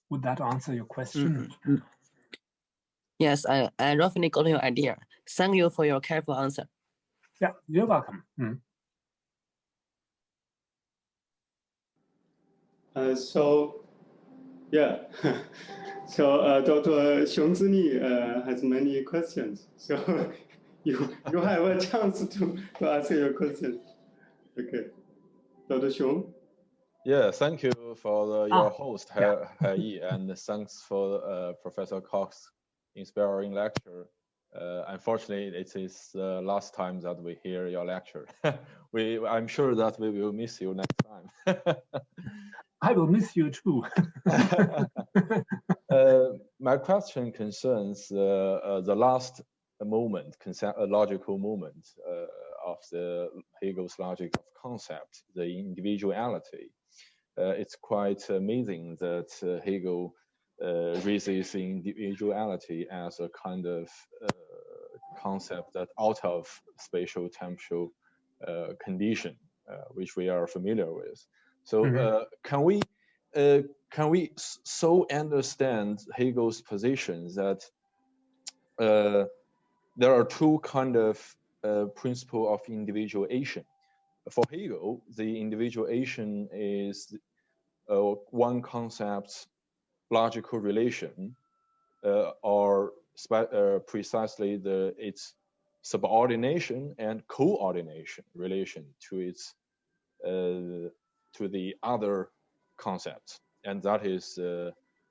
Would that answer your question? Yes, I roughly got your idea. Thank you for your careful answer. Yeah, you're welcome. So, yeah, so Dr. Xiongzini has many questions. So you have a chance to ask your question. Okay, Dr. Xiong. Yeah, thank you for your host, Yi, and thanks for Professor Koch's inspiring lecture. Unfortunately, it is the last time that we hear your lecture. I'm sure that we will miss you next time. I will miss you too. My question concerns the last moment, logical moment of the Hegel's logic of concept, the individuality. It's quite amazing that Hegel raises individuality as a kind of concept that out of spatial temporal condition, which we are familiar with. So can we so understand Hegel's position that there are two kind of principle of individuation? For Hegel, the individuation is one concept's logical relation, or precisely its subordination and coordination relation to its to the other concepts, and that is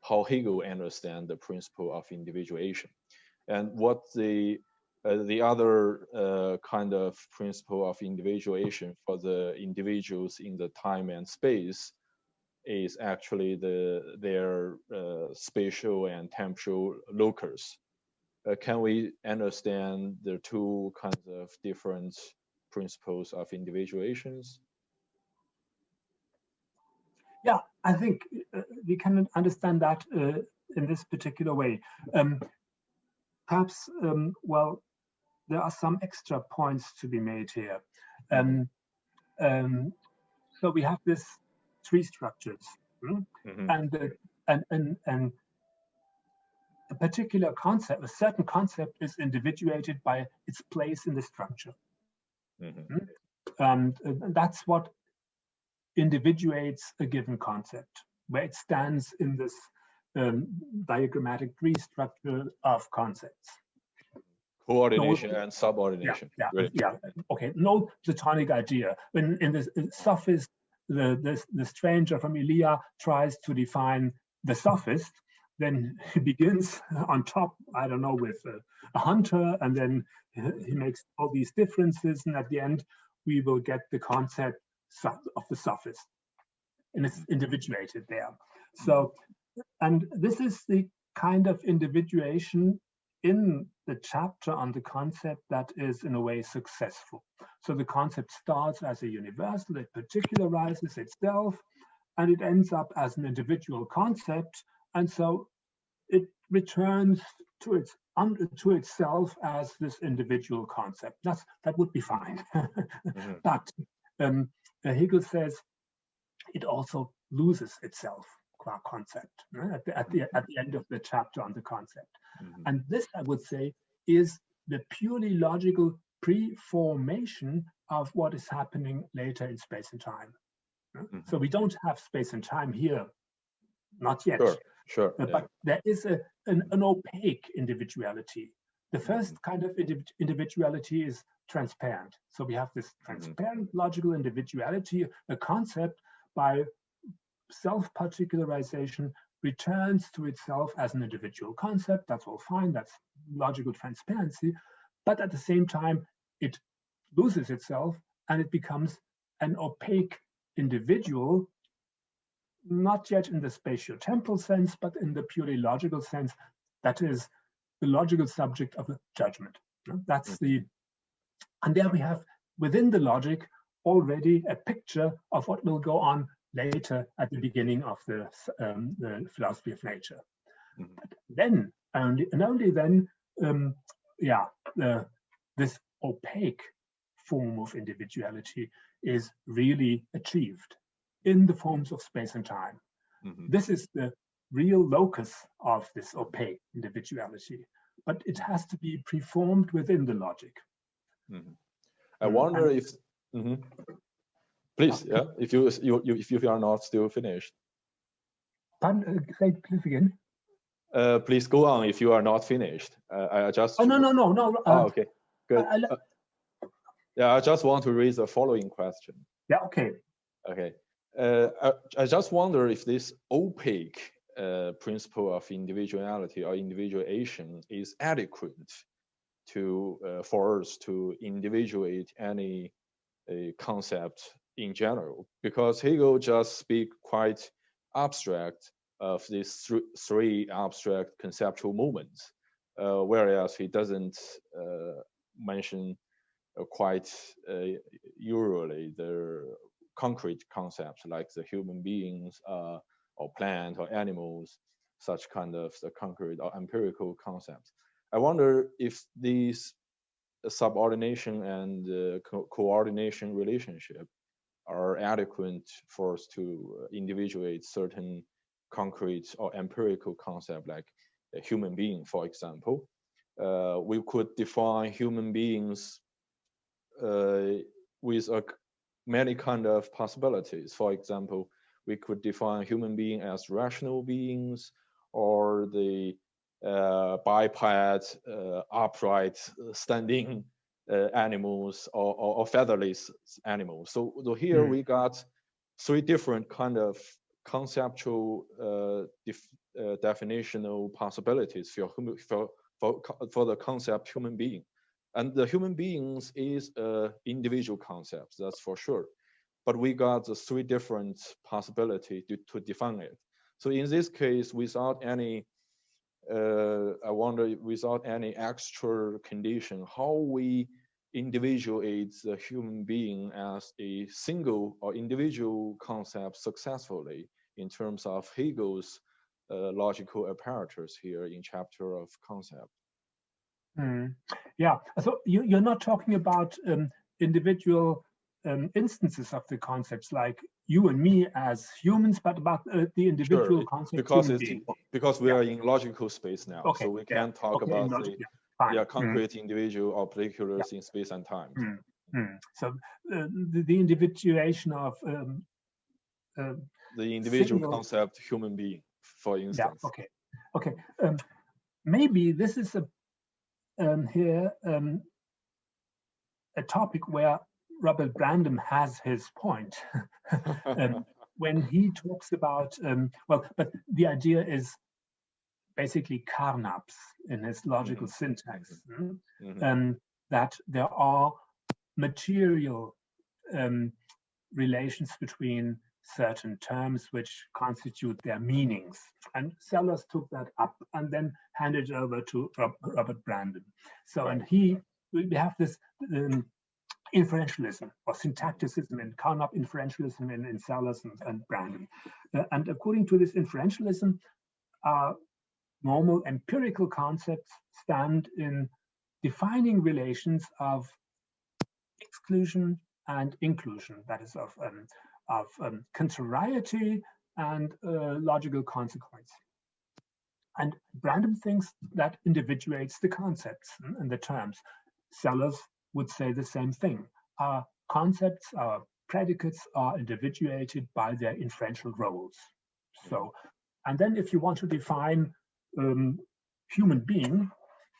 how Hegel understands the principle of individuation. And what the other kind of principle of individuation for the individuals in the time and space is actually their spatial and temporal locus. Can we understand the two kinds of different principles of individuations? Yeah, I think we can understand that in this particular way. Perhaps, well, there are some extra points to be made here. So we have this three structures, and a particular concept, a certain concept is individuated by its place in the structure. And that's what individuates a given concept, where it stands in this diagrammatic tree structure of concepts. Coordination and subordination. Okay, no Platonic idea. When in the sophist, the stranger from Elia tries to define the sophist, then he begins on top, I don't know, with a hunter, and then he makes all these differences, and at the end we will get the concept of the sophist, and it's individuated there. So, and this is the kind of individuation in the chapter on the concept that is in a way successful. So the concept starts as a universal, it particularizes itself, and it ends up as an individual concept, and so it returns to itself as this individual concept. That would be fine. But Hegel says it also loses itself qua concept at the end of the chapter on the concept. And this, I would say, is the purely logical pre-formation of what is happening later in space and time. So we don't have space and time here, not yet. Sure. But there is an opaque individuality. The first kind of individuality is transparent. So we have this transparent logical individuality, a concept by self-particularization returns to itself as an individual concept. That's all fine, that's logical transparency. But at the same time, it loses itself and it becomes an opaque individual, not yet in the spatio-temporal sense, but in the purely logical sense, that is the logical subject of a judgment. That's and there we have within the logic already a picture of what will go on later at the beginning of the philosophy of nature. But then, only then, this opaque form of individuality is really achieved in the forms of space and time. This is the real locus of this opaque individuality, but it has to be preformed within the logic. I wonder if, please, yeah, if you are not still finished. Pardon, say please again. Please go on if you are not finished. I just. Oh no. Okay, good. Yeah, I just want to raise the following question. Yeah. Okay. Okay. I just wonder if this opaque principle of individuality or individuation is adequate to for us to individuate any concept in general, because Hegel just speak quite abstract of these three abstract conceptual moments, whereas he doesn't mention quite usually the concrete concepts like the human beings or plant or animals, such kind of the concrete or empirical concepts. I wonder if these subordination and coordination relationship are adequate for us to individuate certain concrete or empirical concept like a human being, for example. We could define human beings with many kind of possibilities. For example, we could define human being as rational beings, or the biped, upright, standing animals, or featherless animals. So here we got three different kind of conceptual definitional possibilities for the concept human being. And the human beings is individual concepts, that's for sure. But we got the three different possibilities to define it. So in this case, without any, I wonder, without any extra condition, how we individuate the human being as a single or individual concept successfully in terms of Hegel's logical apparatus here in chapter of concept. Yeah, so you're not talking about individual instances of the concepts like you and me as humans, but about the individual concept. Because we are in logical space now, so we can't talk about the concrete individual or particulars in space and time. So the individuation of the individual concept human being, for instance. Okay. Maybe this is a topic where Robert Brandom has his point when he talks about, but the idea is basically Carnap's in his logical syntax, that there are material relations between certain terms which constitute their meanings. And Sellers took that up and then handed it over to Robert Brandom. So, and we have this inferentialism or syntacticism in Carnap, inferentialism in Sellers and Brandom. And according to this inferentialism, normal empirical concepts stand in defining relations of exclusion and inclusion, that is of contrariety and logical consequence. And Brandom thinks that individuates the concepts and the terms. Sellers would say the same thing. Our concepts, our predicates are individuated by their inferential roles. So, and then if you want to define human being,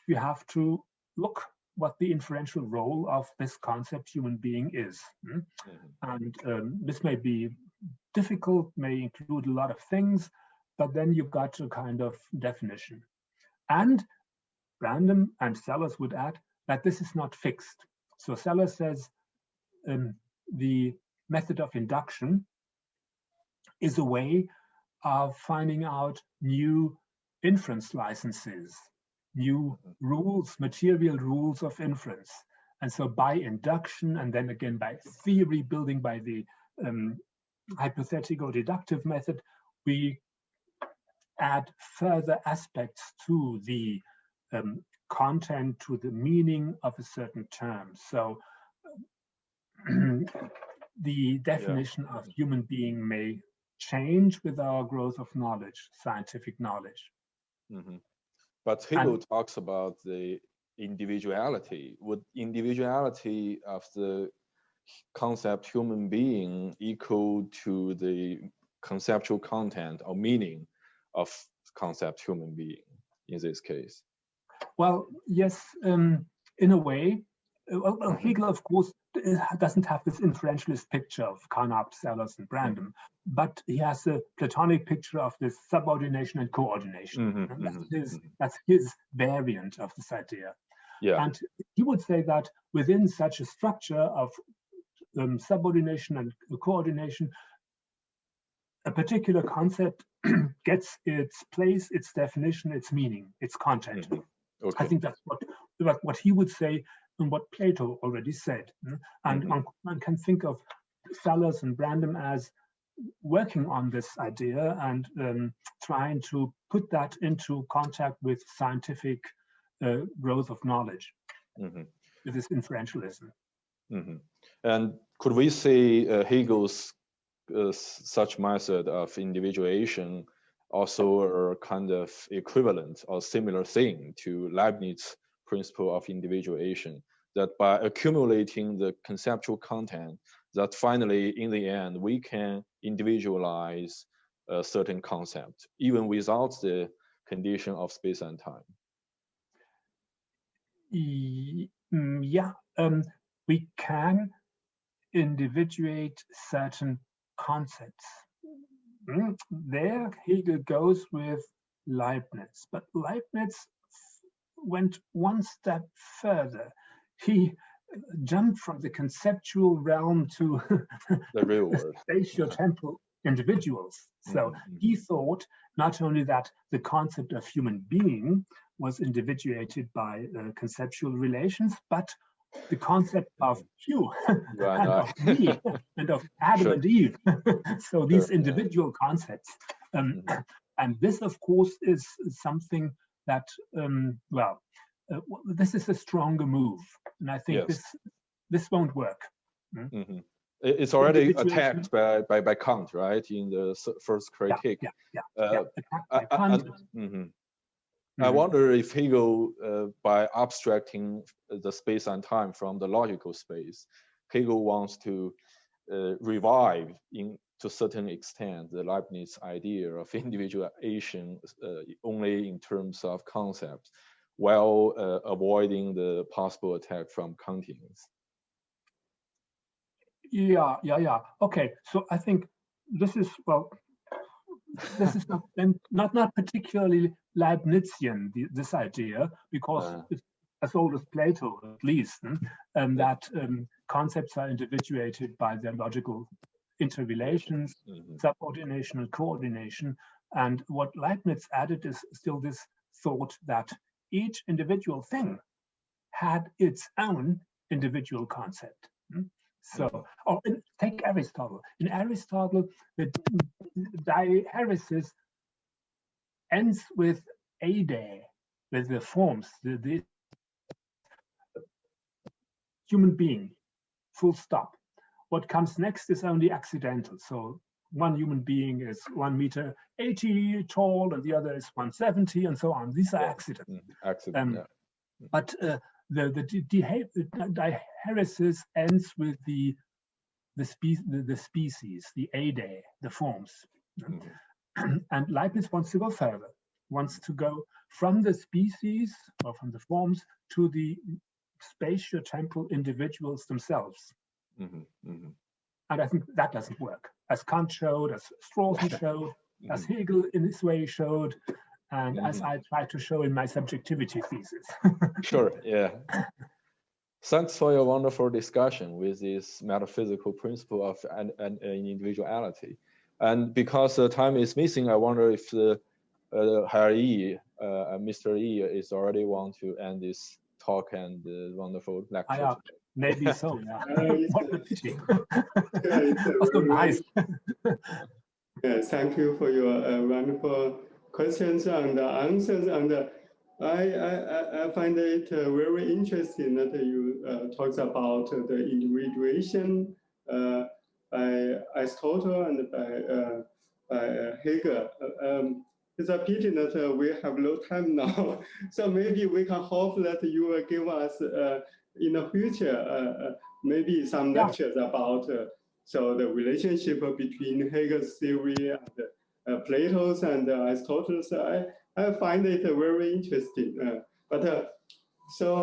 you have to look what the inferential role of this concept human being is. And this may be difficult, may include a lot of things, but then you've got a kind of definition. And Brandom and Sellers would add that this is not fixed. So Sellers says the method of induction is a way of finding out new inference licenses, new rules, material rules of inference. And so by induction, and then again by theory building by the hypothetical deductive method, we add further aspects to the content, to the meaning of a certain term. So the definition of human being may change with our growth of knowledge, scientific knowledge. But Hegel talks about the individuality. Would individuality of the concept human being equal to the conceptual content or meaning of concept human being in this case? Well, yes, in a way. Well, Hegel, of course, doesn't have this inferentialist picture of Carnap, Sellers, and Brandom, but he has a Platonic picture of this subordination and coordination. That's his variant of this idea. Yeah. And he would say that within such a structure of subordination and coordination, a particular concept gets its place, its definition, its meaning, its content. Okay. I think that's what he would say and what Plato already said. And one can think of Sellers and Brandom as working on this idea and trying to put that into contact with scientific growth of knowledge, with this inferentialism. And could we say Hegel's such method of individuation also a kind of equivalent or similar thing to Leibniz's principle of individuation, that by accumulating the conceptual content, that finally in the end we can individualize a certain concept even without the condition of space and time? Yeah, we can individuate certain concepts. There Hegel goes with Leibniz, but Leibniz went one step further. He jumped from the conceptual realm to the real world, spatio-temporal individuals. So he thought not only that the concept of human being was individuated by conceptual relations, but the concept of you and of me and of Adam and Eve. So these individual concepts. And this, of course, is something that, this is a stronger move. And I think this won't work. It's already attacked by Kant, right? In the first critique. I wonder if Hegel, by abstracting the space and time from the logical space, Hegel wants to revive, to a certain extent, the Leibniz idea of individuation only in terms of concepts, while avoiding the possible attack from Kantians. Yeah. Okay, so I think this is not particularly Leibnizian, this idea, because it's as old as Plato, at least, that concepts are individuated by their logical interrelations, subordination and coordination. And what Leibniz added is still this thought that each individual thing had its own individual concept. So, take Aristotle. In Aristotle, the diaeresis ends with ade, with the forms, the human being, full stop. What comes next is only accidental. So one human being is 1.80 meters tall, and the other is 170, and so on. These are accidents. But the diaeresis ends with the species, the ade, the forms. And Leibniz wants to go further, wants to go from the species or from the forms to the spatio-temporal individuals themselves. And I think that doesn't work, as Kant showed, as Strawson showed, as Hegel in this way showed, and as I try to show in my subjectivity thesis. Sure, yeah. Thanks for your wonderful discussion with this metaphysical principle of an individuality. And because the time is missing, I wonder if the Herr E, Mr. E is already want to end this talk and wonderful lecture. Maybe so, yeah. What a pity. It was so nice. Thank you for your wonderful questions and answers. And I find it very interesting that you talked about the individuation by Aristotle and by Hegel. It's a pity that we have no time now. So maybe we can hope that you will give us in the future maybe some lectures about so the relationship between Hegel's theory and Plato's and Aristotle's. I find it very interesting. So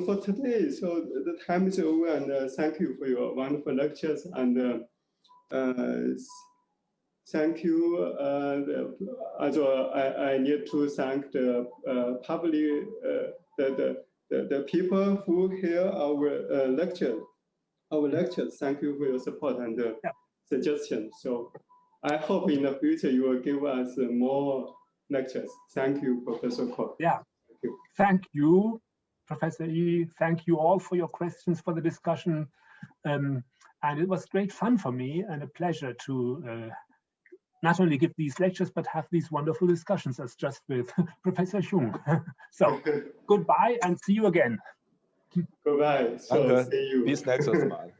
for today, so the time is over, and thank you for your wonderful lectures, and thank you. Also, I need to thank the public, the people who hear our lecture. Our lectures. Thank you for your support and suggestions. So I hope in the future you will give us more lectures. Thank you, Professor Koch. Yeah. Thank you, Professor Yi. Thank you all for your questions, for the discussion. And it was great fun for me and a pleasure to not only give these lectures, but have these wonderful discussions as just with Professor Jung. So goodbye and see you again. Goodbye. So see you. Bis nächstes Mal.